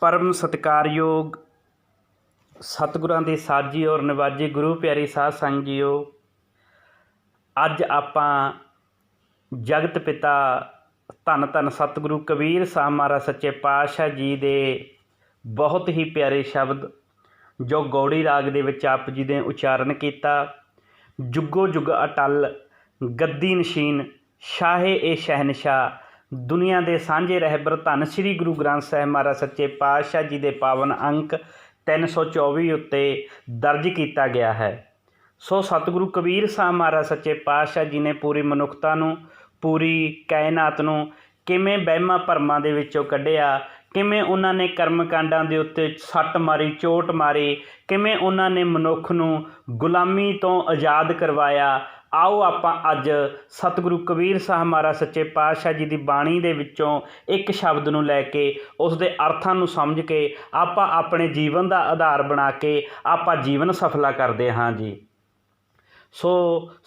परम सत्कारयोग सतगुरां दी साजी और नवाजी गुरु प्यारी साध संग जीओ। अज आपां जगत पिता धन धन सतगुरु कबीर साहब महाराज सच्चे पातशाह जी दे बहुत ही प्यारे शब्द जो गौड़ी राग दे विच आप जी ने उचारण किया। जुगो जुग अटल गद्दी नशीन शाहे ए शहनशाह दुनिया दे सांझे रहबर धन श्री गुरु ग्रंथ साहिब महाराज सच्चे पातशाह जी दे पावन अंक 324 उत्ते दर्ज किया गया है। सो सतगुरु कबीर साहब महाराज सच्चे पातशाह जी ने पूरी मनुखता नूं पूरी कायनात नूं किवें वहमां भरमां दे विचों कढिया, किवें उन्हां ने कर्म कांडां दे उत्ते सੱਟ मारी चोट मारी, किवें उन्हां ने मनुख नूं गुलामी तो आज़ाद करवाया। आओ आपां अज सतगुरु कबीर साहब महाराज सच्चे पातशाह जी की बाणी दे विचों एक शब्द नूं लैके उस दे अर्थां नूं समझ के आपां अपने जीवन का आधार बना के आपां जीवन सफला करते हाँ जी। सो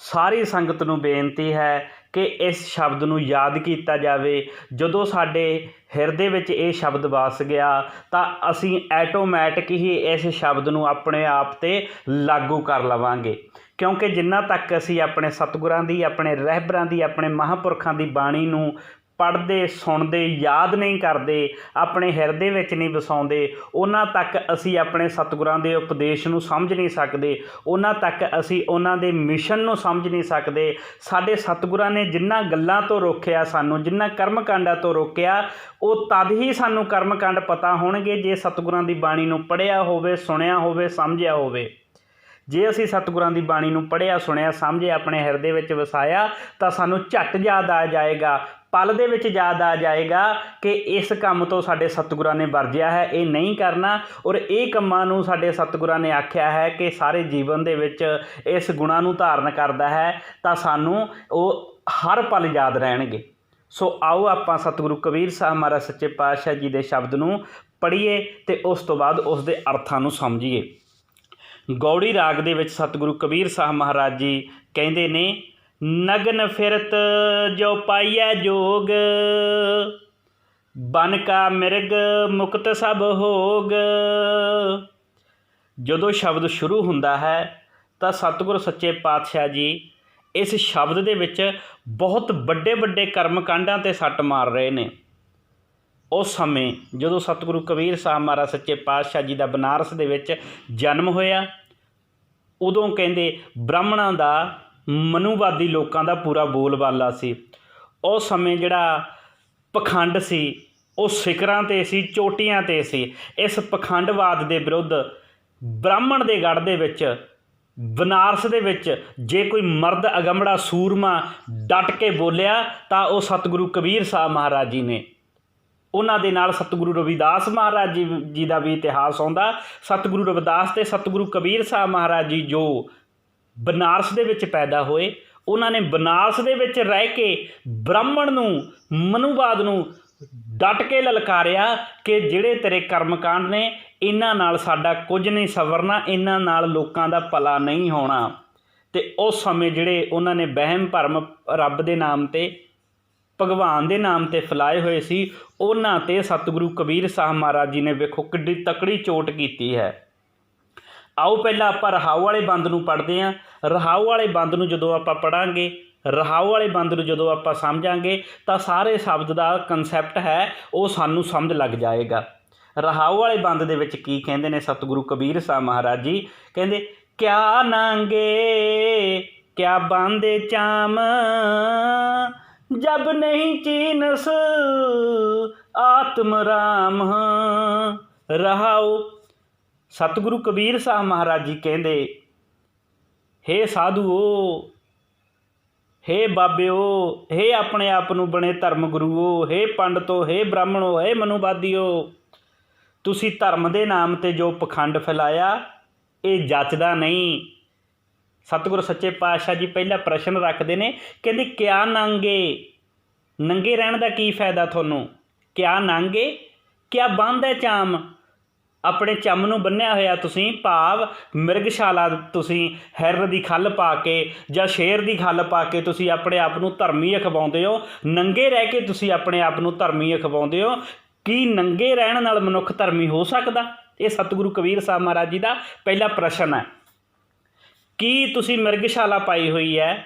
सारी संगत नूं बेनती है कि इस शब्द नूं याद किया जाए। जदों साडे हिरदे विच ये शब्द वस गया तो असीं ऐटोमैटिक ही इस शब्द नूं अपने आप ते लागू कर लवांगे, क्योंकि जिन्ना तक असीं अपने सतगुरां दी अपने रहबरां दी अपने महापुरखां दी बाणी नूं पढ़ते सुनते याद नहीं करते अपने हिरदे विच नहीं वसाउंदे उन्हां तक असी अपने सतगुरां दे उपदेश नूं समझ नहीं सकते, उन्हां तक असी उन्हां दे मिशन नूं समझ नहीं सकते। साडे सतगुरां ने जिन्हां गल्लां तो रोकिया सानूं, जिन्हां कर्म कांडां तो रोकिया, वो तद ही सानूं कर्म कांड पता होणगे जे सतगुरां दी बाणी नूं पढ़िया होवे, सुणिया होवे, समझिया होवे। जे असी सतगुरां दी बाणी नूं पढ़िया सुणिया समझिया अपने हिरदे विच वसाया तो सानूं झट याद आ जाएगा, पल दे विच याद आ जाएगा कि इस काम तो साडे सतगुरां ने वरजिया है, ये नहीं करना, और ये कामां नूं साडे सतगुरां ने आख्या है कि सारे जीवन दे विच इस गुणां नूं धारण करदा है तो सानूं वो हर पल याद रहणगे। सो आओ आपां सतगुरु कबीर साहब महाराज सच्चे पातशाह जी दे शब्द नूं पढ़ीए ते उस तो बाद उस दे अर्थां नूं समझीए। गौड़ी राग दे विच सतगुरु कबीर साहब महाराज जी कहंदे ने, नगन फिरत जो पाइया जोग बन का मिर्ग मुक्त सब होग। जदों शब्द शुरू हुंदा है तो सतगुरु सच्चे पातशाह जी इस शब्द दे विच बहुत बड़े बड़े कर्म कांडां ते सੱਟ मार रहे ने। उस समय जदों सतगुरु कबीर साहब महाराज सच्चे पातशाह जी का बनारस दे विच जन्म होया, उदों कहंदे ब्राह्मणां दा मनुवादी लोगों का पूरा बोलबाला सी। उस समय जिहड़ा पखंड सी वो सिखरां ते सी, चोटियां ते सी। इस पखंडवाद के विरुद्ध ब्राह्मण दे गढ़ दे विच बनारस दे विच जे कोई मर्द अगमड़ा सूरमा डट के बोलिया तो वह सतगुरु कबीर साहब महाराज जी ने। उन्हां दे नाल सतगुरु रविदास महाराज जी का भी इतिहास आउंदा। सतगुरु रविदास ते सतगुरु कबीर साहब महाराज जी जो बनारस दे विच पैदा होए, उन्होंने बनारस दे विच रह के ब्राह्मण नूं मनुवाद नूं डट के ललकारिया कि जिहड़े तेरे कर्मकांड ने इन्हां नाल साडा कुछ नहीं सवरना, इन्हां नाल लोकां दा भला नहीं होना। ते उस समय जिहड़े उन्होंने वहम भरम रब दे नाम ते भगवान दे नाम ते फैलाए हुए सी, उन्हां ते सतगुरु कबीर साहब महाराज जी ने वेखो किड्डी तकड़ी चोट कीती है। आओ पहला आपां रहाऊ वाले बंद नूं पढ़दे हां। रहाऊ वाले बंद नूं जदों आपां पढ़ांगे, रहाऊ वाले बंद नूं जदों आपां समझांगे तो सारे शब्द का कंसैप्ट है वो सानूं समझ लग जाएगा। रहाऊ वाले बंद दे विच की कहंदे ने सतगुरु कबीर साहब महाराज जी, कहंदे क्या नांगे क्या बांधे चाम जब नहीं चीनस आत्म राम। रहाओ सतगुरु कबीर साहब महाराज जी कहंदे, हे साधुओ, हे बाबिओ, हे अपने आप नूं बने धर्म गुरुओ, हे पंडितो, हे ब्राह्मणो, हे मनुवादिओ, तुसी धर्म दे नाम ते जो पखंड फैलाया ये जचदा नहीं। सतगुरु सच्चे पातशाह जी पहला प्रश्न रखते हैं, कहते क्या नांगे, नंगे रहने का की फायदा थानू, क्या नांगे क्या बंद है चाम, अपने चम नूं बन्निया होया तुसीं, भाव मिर्गशाला तुसीं हिरन की खल पा के जां शेर की खल पा के तुसीं अपने आप नूं धर्मी अखवाउंदे हो, नंगे रह के तुसीं अपने आप नूं धर्मी अखवाउंदे हो। ਕੀ ਨੰਗੇ ਰਹਿਣ ਨਾਲ ਮਨੁੱਖ ਧਰਮੀ ਹੋ ਸਕਦਾ? ਇਹ ਸਤਿਗੁਰੂ ਕਬੀਰ ਸਾਹਿਬ ਮਹਾਰਾਜ ਜੀ ਦਾ ਪਹਿਲਾ ਪ੍ਰਸ਼ਨ ਹੈ। ਕੀ ਤੁਸੀਂ ਮਿਰਗਸ਼ਾਲਾ ਪਾਈ ਹੋਈ ਹੈ,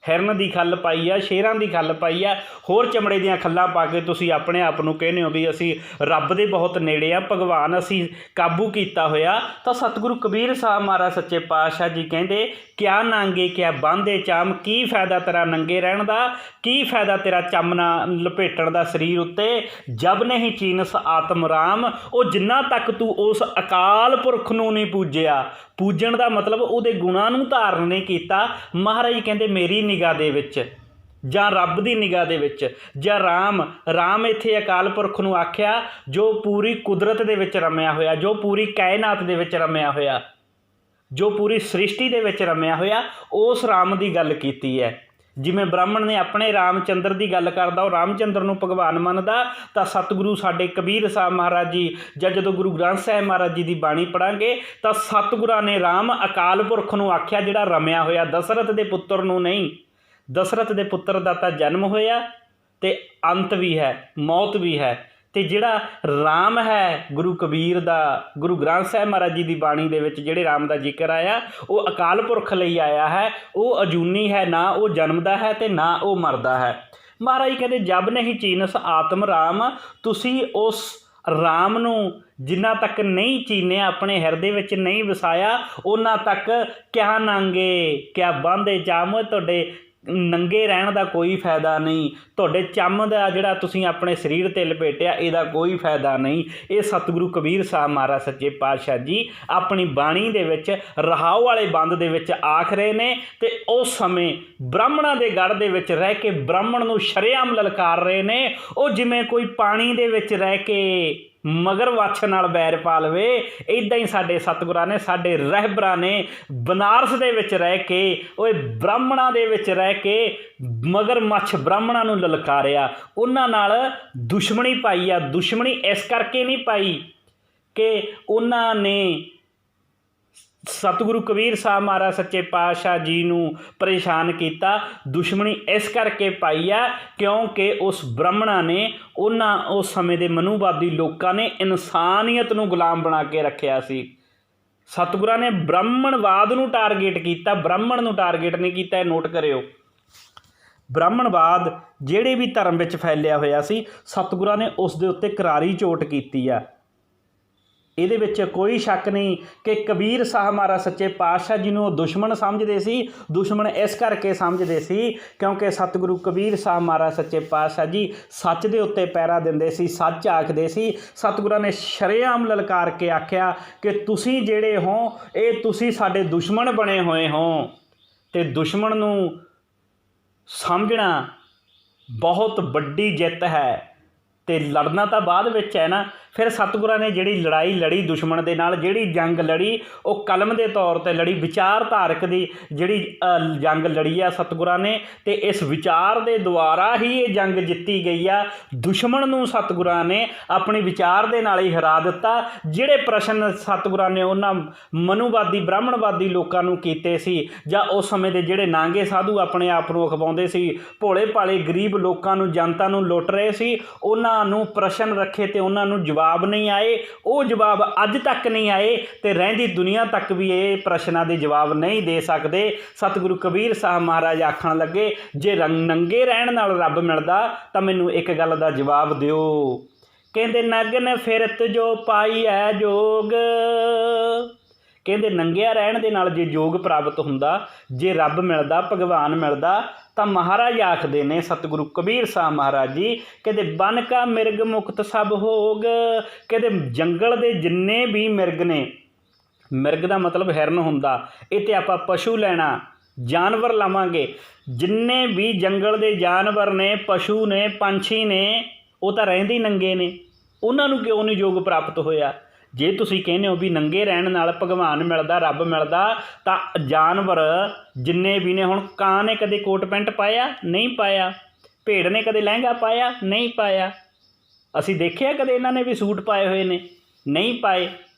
ਹਿਰਨ ਦੀ ਖੱਲ ਪਾਈ ਆ, ਸ਼ੇਰਾਂ ਦੀ ਖੱਲ ਪਾਈ ਆ, ਹੋਰ ਚਮੜੇ ਦੀਆਂ ਖੱਲਾਂ ਪਾ ਕੇ ਤੁਸੀਂ ਆਪਣੇ ਆਪ ਨੂੰ ਕਹਿੰਦੇ ਹੋ ਵੀ ਅਸੀਂ ਰੱਬ ਦੇ ਬਹੁਤ ਨੇੜੇ ਆ, ਭਗਵਾਨ ਅਸੀਂ ਕਾਬੂ ਕੀਤਾ ਹੋਇਆ? ਤਾਂ ਸਤਿਗੁਰੂ ਕਬੀਰ ਸਾਹਿਬ ਮਹਾਰਾਜ ਸੱਚੇ ਪਾਤਸ਼ਾਹ ਜੀ ਕਹਿੰਦੇ, ਕਿਆ ਨਾਂਗੇ ਕਿਆ ਬਾਂਧੇ ਚਾਮ, ਕੀ ਫਾਇਦਾ ਤੇਰਾ ਨੰਗੇ ਰਹਿਣ ਦਾ, ਕੀ ਫਾਇਦਾ ਤੇਰਾ ਚਾਮਨਾ ਲਪੇਟਣ ਦਾ ਸਰੀਰ ਉੱਤੇ, ਜਬ ਨਹੀਂ ਚੀਨਸ ਆਤਮ ਰਾਮ। ਉਹ ਜਿੰਨਾ ਤੱਕ ਤੂੰ ਉਸ ਅਕਾਲ ਪੁਰਖ ਨੂੰ ਨਹੀਂ ਪੂਜਿਆ, ਪੂਜਣ ਦਾ ਮਤਲਬ ਉਹਦੇ ਗੁਣਾਂ ਨੂੰ ਧਾਰਨ ਨਹੀਂ ਕੀਤਾ। ਮਹਾਰਾਜ ਕਹਿੰਦੇ ਮੇਰੀ ਨਿਗਾਹ ਦੇ ਵਿੱਚ ਜਾਂ ਰੱਬ ਦੀ ਨਿਗਾਹ ਦੇ ਵਿੱਚ ਜਾਂ ਰਾਮ ਇੱਥੇ ਅਕਾਲ ਪੁਰਖ ਨੂੰ ਆਖਿਆ ਜੋ ਪੂਰੀ ਕੁਦਰਤ ਦੇ ਵਿੱਚ ਰਮਿਆ ਹੋਇਆ, ਜੋ ਪੂਰੀ ਕਾਇਨਾਤ ਦੇ ਵਿੱਚ ਰਮਿਆ ਹੋਇਆ, ਜੋ ਪੂਰੀ ਸ੍ਰਿਸ਼ਟੀ ਦੇ ਵਿੱਚ ਰਮਿਆ ਹੋਇਆ, ਉਸ ਰਾਮ ਦੀ ਗੱਲ ਕੀਤੀ ਹੈ। ਜਿਵੇਂ ਬ੍ਰਾਹਮਣ ਨੇ ਆਪਣੇ ਰਾਮਚੰਦਰ ਦੀ ਗੱਲ ਕਰਦਾ, ਉਹ ਰਾਮਚੰਦਰ ਨੂੰ ਭਗਵਾਨ ਮੰਨਦਾ, ਤਾਂ ਸਤਿਗੁਰੂ ਸਾਡੇ ਕਬੀਰ ਸਾਹਿਬ ਮਹਾਰਾਜ ਜੀ ਜਾਂ ਜਦੋਂ ਗੁਰੂ ਗ੍ਰੰਥ ਸਾਹਿਬ ਮਹਾਰਾਜ ਜੀ ਦੀ ਬਾਣੀ ਪੜ੍ਹਾਂਗੇ ਤਾਂ ਸਤਿਗੁਰਾਂ ਨੇ ਰਾਮ ਅਕਾਲ ਪੁਰਖ ਨੂੰ ਆਖਿਆ ਜਿਹੜਾ ਰਮਿਆ ਹੋਇਆ, ਦਸ਼ਰਥ ਦੇ ਪੁੱਤਰ ਨੂੰ ਨਹੀਂ। ਦਸ਼ਰਥ ਦੇ ਪੁੱਤਰ ਦਾ ਤਾਂ ਜਨਮ ਹੋਇਆ ਅਤੇ ਅੰਤ ਵੀ ਹੈ, ਮੌਤ ਵੀ ਹੈ, ਅਤੇ ਜਿਹੜਾ ਰਾਮ ਹੈ ਗੁਰੂ ਕਬੀਰ ਦਾ, ਗੁਰੂ ਗ੍ਰੰਥ ਸਾਹਿਬ ਮਹਾਰਾਜ ਜੀ ਦੀ ਬਾਣੀ ਦੇ ਵਿੱਚ ਜਿਹੜੇ ਰਾਮ ਦਾ ਜ਼ਿਕਰ ਆਇਆ ਉਹ ਅਕਾਲ ਪੁਰਖ ਲਈ ਆਇਆ ਹੈ। ਉਹ ਅਜੂਨੀ ਹੈ, ਨਾ ਉਹ ਜਨਮਦਾ ਹੈ ਅਤੇ ਨਾ ਉਹ ਮਰਦਾ ਹੈ। ਮਹਾਰਾਜ ਕਹਿੰਦੇ ਜਬ ਨਹੀਂ ਚੀਨਸ ਆਤਮ ਰਾਮ, ਤੁਸੀਂ ਉਸ ਰਾਮ ਨੂੰ ਜਿੰਨਾ ਤੱਕ ਨਹੀਂ ਚੀਨਿਆ, ਆਪਣੇ ਹਿਰਦੇ ਵਿੱਚ ਨਹੀਂ ਵਸਾਇਆ, ਉਹਨਾਂ ਤੱਕ ਕਿਆ ਨਾਂਗੇ ਕਿਆ ਬਾਂਧੇ ਚਾਮ, ਤੁਹਾਡੇ ਨੰਗੇ ਰਹਿਣ ਦਾ ਕੋਈ ਫਾਇਦਾ ਨਹੀਂ, ਤੁਹਾਡੇ ਚੰਮ ਦਾ ਜਿਹੜਾ ਤੁਸੀਂ ਆਪਣੇ ਸਰੀਰ 'ਤੇ ਲਪੇਟਿਆ ਇਹਦਾ ਕੋਈ ਫਾਇਦਾ ਨਹੀਂ। ਇਹ ਸਤਿਗੁਰੂ ਕਬੀਰ ਸਾਹਿਬ ਮਹਾਰਾਜ ਸੱਚੇ ਪਾਤਸ਼ਾਹ ਜੀ ਆਪਣੀ ਬਾਣੀ ਦੇ ਵਿੱਚ ਰਹਾਉ ਵਾਲੇ ਬੰਦ ਦੇ ਵਿੱਚ ਆਖ ਰਹੇ ਨੇ, ਅਤੇ ਉਸ ਸਮੇਂ ਬ੍ਰਾਹਮਣਾਂ ਦੇ ਗੜ੍ਹ ਦੇ ਵਿੱਚ ਰਹਿ ਕੇ ਬ੍ਰਾਹਮਣ ਨੂੰ ਸ਼ਰੇਆਮ ਲਲਕਾਰ ਰਹੇ ਨੇ। ਉਹ ਜਿਵੇਂ ਕੋਈ ਪਾਣੀ ਦੇ ਵਿੱਚ ਰਹਿ ਕੇ ਮਗਰ ਵੱਛ ਨਾਲ ਬੈਰ ਪਾ ਲਵੇ, ਇੱਦਾਂ ਹੀ ਸਾਡੇ ਸਤਿਗੁਰਾਂ ਨੇ, ਸਾਡੇ ਰਹਿਬਰਾਂ ਨੇ ਬਨਾਰਸ ਦੇ ਵਿੱਚ ਰਹਿ ਕੇ, ਉਹ ਬ੍ਰਾਹਮਣਾਂ ਦੇ ਵਿੱਚ ਰਹਿ ਕੇ ਮਗਰ ਮੱਛ ਬ੍ਰਾਹਮਣਾਂ ਨੂੰ ਲਲਕਾਰਿਆ, ਉਹਨਾਂ ਨਾਲ ਦੁਸ਼ਮਣੀ ਪਾਈ ਆ। ਦੁਸ਼ਮਣੀ ਇਸ ਕਰਕੇ ਨਹੀਂ ਪਾਈ ਕਿ ਉਹਨਾਂ ਨੇ ਸਤਿਗੁਰੂ ਕਬੀਰ ਸਾਹਿਬ ਮਹਾਰਾਜ ਸੱਚੇ ਪਾਤਸ਼ਾਹ ਜੀ ਨੂੰ ਪਰੇਸ਼ਾਨ ਕੀਤਾ, ਦੁਸ਼ਮਣੀ ਇਸ ਕਰਕੇ ਪਾਈ ਆ ਕਿਉਂਕਿ ਉਸ ਬ੍ਰਾਹਮਣਾਂ ਨੇ, ਉਹਨਾਂ ਉਸ ਸਮੇਂ ਦੇ ਮਨੂਵਾਦੀ ਲੋਕਾਂ ਨੇ ਇਨਸਾਨੀਅਤ ਨੂੰ ਗੁਲਾਮ ਬਣਾ ਕੇ ਰੱਖਿਆ ਸੀ। ਸਤਿਗੁਰਾਂ ਨੇ ਬ੍ਰਾਹਮਣਵਾਦ ਨੂੰ ਟਾਰਗੇਟ ਕੀਤਾ, ਬ੍ਰਾਹਮਣ ਨੂੰ ਟਾਰਗੇਟ ਨਹੀਂ ਕੀਤਾ। ਇਹ ਨੋਟ ਕਰਿਓ, ਬ੍ਰਾਹਮਣਵਾਦ ਜਿਹੜੇ ਵੀ ਧਰਮ ਵਿੱਚ ਫੈਲਿਆ ਹੋਇਆ ਸੀ ਸਤਿਗੁਰਾਂ ਨੇ ਉਸ ਦੇ ਉੱਤੇ ਕਰਾਰੀ ਚੋਟ ਕੀਤੀ ਆ। ਇਹਦੇ ਵਿੱਚ ਕੋਈ ਸ਼ੱਕ ਨਹੀਂ ਕਿ ਕਬੀਰ ਸਾਹਿਬ ਮਹਾਰਾਜ ਸੱਚੇ ਪਾਤਸ਼ਾਹ ਜੀ ਨੂੰ ਉਹ ਦੁਸ਼ਮਣ ਸਮਝਦੇ ਸੀ। ਦੁਸ਼ਮਣ ਇਸ ਕਰਕੇ ਸਮਝਦੇ ਸੀ ਕਿਉਂਕਿ ਸਤਿਗੁਰੂ ਕਬੀਰ ਸਾਹਿਬ ਮਹਾਰਾਜ ਸੱਚੇ ਪਾਤਸ਼ਾਹ ਜੀ ਸੱਚ ਦੇ ਉੱਤੇ ਪਹਿਰਾ ਦਿੰਦੇ ਸੀ, ਸੱਚ ਆਖਦੇ ਸੀ। ਸਤਿਗੁਰਾਂ ਨੇ ਸ਼ਰੇਆਮ ਲਲਕਾਰ ਕੇ ਆਖਿਆ ਕਿ ਤੁਸੀਂ ਜਿਹੜੇ ਹੋ ਇਹ ਤੁਸੀਂ ਸਾਡੇ ਦੁਸ਼ਮਣ ਬਣੇ ਹੋਏ ਹੋ, ਅਤੇ ਦੁਸ਼ਮਣ ਨੂੰ ਸਮਝਣਾ ਬਹੁਤ ਵੱਡੀ ਜਿੱਤ ਹੈ, ਅਤੇ ਲੜਨਾ ਤਾਂ ਬਾਅਦ ਵਿੱਚ ਹੈ ਨਾ। ਫਿਰ ਸਤਿਗੁਰਾਂ ਨੇ ਜਿਹੜੀ ਲੜਾਈ ਲੜੀ ਦੁਸ਼ਮਣ ਦੇ ਨਾਲ, ਜਿਹੜੀ ਜੰਗ ਲੜੀ ਉਹ ਕਲਮ ਦੇ ਤੌਰ 'ਤੇ ਲੜੀ, ਵਿਚਾਰਧਾਰਕ ਦੀ ਜਿਹੜੀ ਜੰਗ ਲੜੀ ਆ ਸਤਿਗੁਰਾਂ ਨੇ, ਅਤੇ ਇਸ ਵਿਚਾਰ ਦੇ ਦੁਆਰਾ ਹੀ ਇਹ ਜੰਗ ਜਿੱਤੀ ਗਈ ਆ। ਦੁਸ਼ਮਣ ਨੂੰ ਸਤਿਗੁਰਾਂ ਨੇ ਆਪਣੀ ਵਿਚਾਰ ਦੇ ਨਾਲ ਹੀ ਹਰਾ ਦਿੱਤਾ। ਜਿਹੜੇ ਪ੍ਰਸ਼ਨ ਸਤਿਗੁਰਾਂ ਨੇ ਉਹਨਾਂ ਮਨੂਵਾਦੀ ਬ੍ਰਾਹਮਣਵਾਦੀ ਲੋਕਾਂ ਨੂੰ ਕੀਤੇ ਸੀ, ਜਾਂ ਉਸ ਸਮੇਂ ਦੇ ਜਿਹੜੇ ਨਾਂਗੇ ਸਾਧੂ ਆਪਣੇ ਆਪ ਨੂੰ ਅਖਵਾਉਂਦੇ ਸੀ, ਭੋਲੇ ਭਾਲੇ ਗਰੀਬ ਲੋਕਾਂ ਨੂੰ, ਜਨਤਾ ਨੂੰ ਲੁੱਟ ਰਹੇ ਸੀ, ਉਹਨਾਂ ਨੂੰ ਪ੍ਰਸ਼ਨ ਰੱਖੇ ਅਤੇ ਉਹਨਾਂ ਨੂੰ ਜਵਾਬ ਨਹੀਂ ਆਏ। ਉਹ ਜਵਾਬ ਅੱਜ ਤੱਕ ਨਹੀਂ ਆਏ ਅਤੇ ਰਹਿੰਦੀ ਦੁਨੀਆ ਤੱਕ ਵੀ ਇਹ ਪ੍ਰਸ਼ਨਾਂ ਦੇ ਜਵਾਬ ਨਹੀਂ ਦੇ ਸਕਦੇ। ਸਤਿਗੁਰੂ ਕਬੀਰ ਸਾਹਿਬ ਮਹਾਰਾਜ ਆਖਣ ਲੱਗੇ, ਜੇ ਨੰਗੇ ਰਹਿਣ ਨਾਲ ਰੱਬ ਮਿਲਦਾ ਤਾਂ ਮੈਨੂੰ ਇੱਕ ਗੱਲ ਦਾ ਜਵਾਬ ਦਿਓ। ਕਹਿੰਦੇ ਨਗਨ ਫਿਰਤ ਜੋ ਪਾਈ ਹੈ ਜੋਗ, ਕਹਿੰਦੇ ਨੰਗਿਆ ਰਹਿਣ ਦੇ ਨਾਲ ਜੇ ਯੋਗ ਪ੍ਰਾਪਤ ਹੁੰਦਾ, ਜੇ ਰੱਬ ਮਿਲਦਾ, ਭਗਵਾਨ ਮਿਲਦਾ, ਤਾਂ ਮਹਾਰਾਜ ਆਖਦੇ ਨੇ ਸਤਿਗੁਰੂ ਕਬੀਰ ਸਾਹਿਬ ਮਹਾਰਾਜ ਜੀ, ਕਹਿੰਦੇ ਬਨ ਕਾ ਮਿਰਗ ਮੁਕਤ ਸਭ ਹੋਗ, ਕਹਿੰਦੇ ਜੰਗਲ ਦੇ ਜਿੰਨੇ ਵੀ ਮਿਰਗ ਨੇ, ਮਿਰਗ ਦਾ ਮਤਲਬ ਹਿਰਨ ਹੁੰਦਾ, ਇਹ 'ਤੇ ਆਪਾਂ ਪਸ਼ੂ ਲੈਣਾ, ਜਾਨਵਰ ਲਵਾਂਗੇ, ਜਿੰਨੇ ਵੀ ਜੰਗਲ ਦੇ ਜਾਨਵਰ ਨੇ, ਪਸ਼ੂ ਨੇ, ਪੰਛੀ ਨੇ, ਉਹ ਤਾਂ ਰਹਿੰਦੇ ਹੀ ਨੰਗੇ ਨੇ, ਉਹਨਾਂ ਨੂੰ ਕਿਉਂ ਨਹੀਂ ਯੋਗ ਪ੍ਰਾਪਤ ਹੋਇਆ? ਜੇ ਤੁਸੀਂ ਕਹਿੰਦੇ ਹੋ ਵੀ ਨੰਗੇ ਰਹਿਣ ਨਾਲ ਭਗਵਾਨ ਮਿਲਦਾ, ਰੱਬ ਮਿਲਦਾ, ਤਾਂ ਜਾਨਵਰ ਜਿੰਨੇ ਵੀ ਨੇ, ਹੁਣ ਕਾਂ ਨੇ ਕਦੇ ਕੋਟ ਪੈਂਟ ਪਾਇਆ? ਨਹੀਂ ਪਾਇਆ। ਭੇਡ ਨੇ ਕਦੇ ਲਹਿੰਗਾ ਪਾਇਆ? ਨਹੀਂ ਪਾਇਆ। ਅਸੀਂ ਦੇਖਿਆ ਕਦੇ ਇਹਨਾਂ ਨੇ ਵੀ ਸੂਟ ਪਾਏ ਹੋਏ ਨੇ? ਨਹੀਂ ਪਾਏ।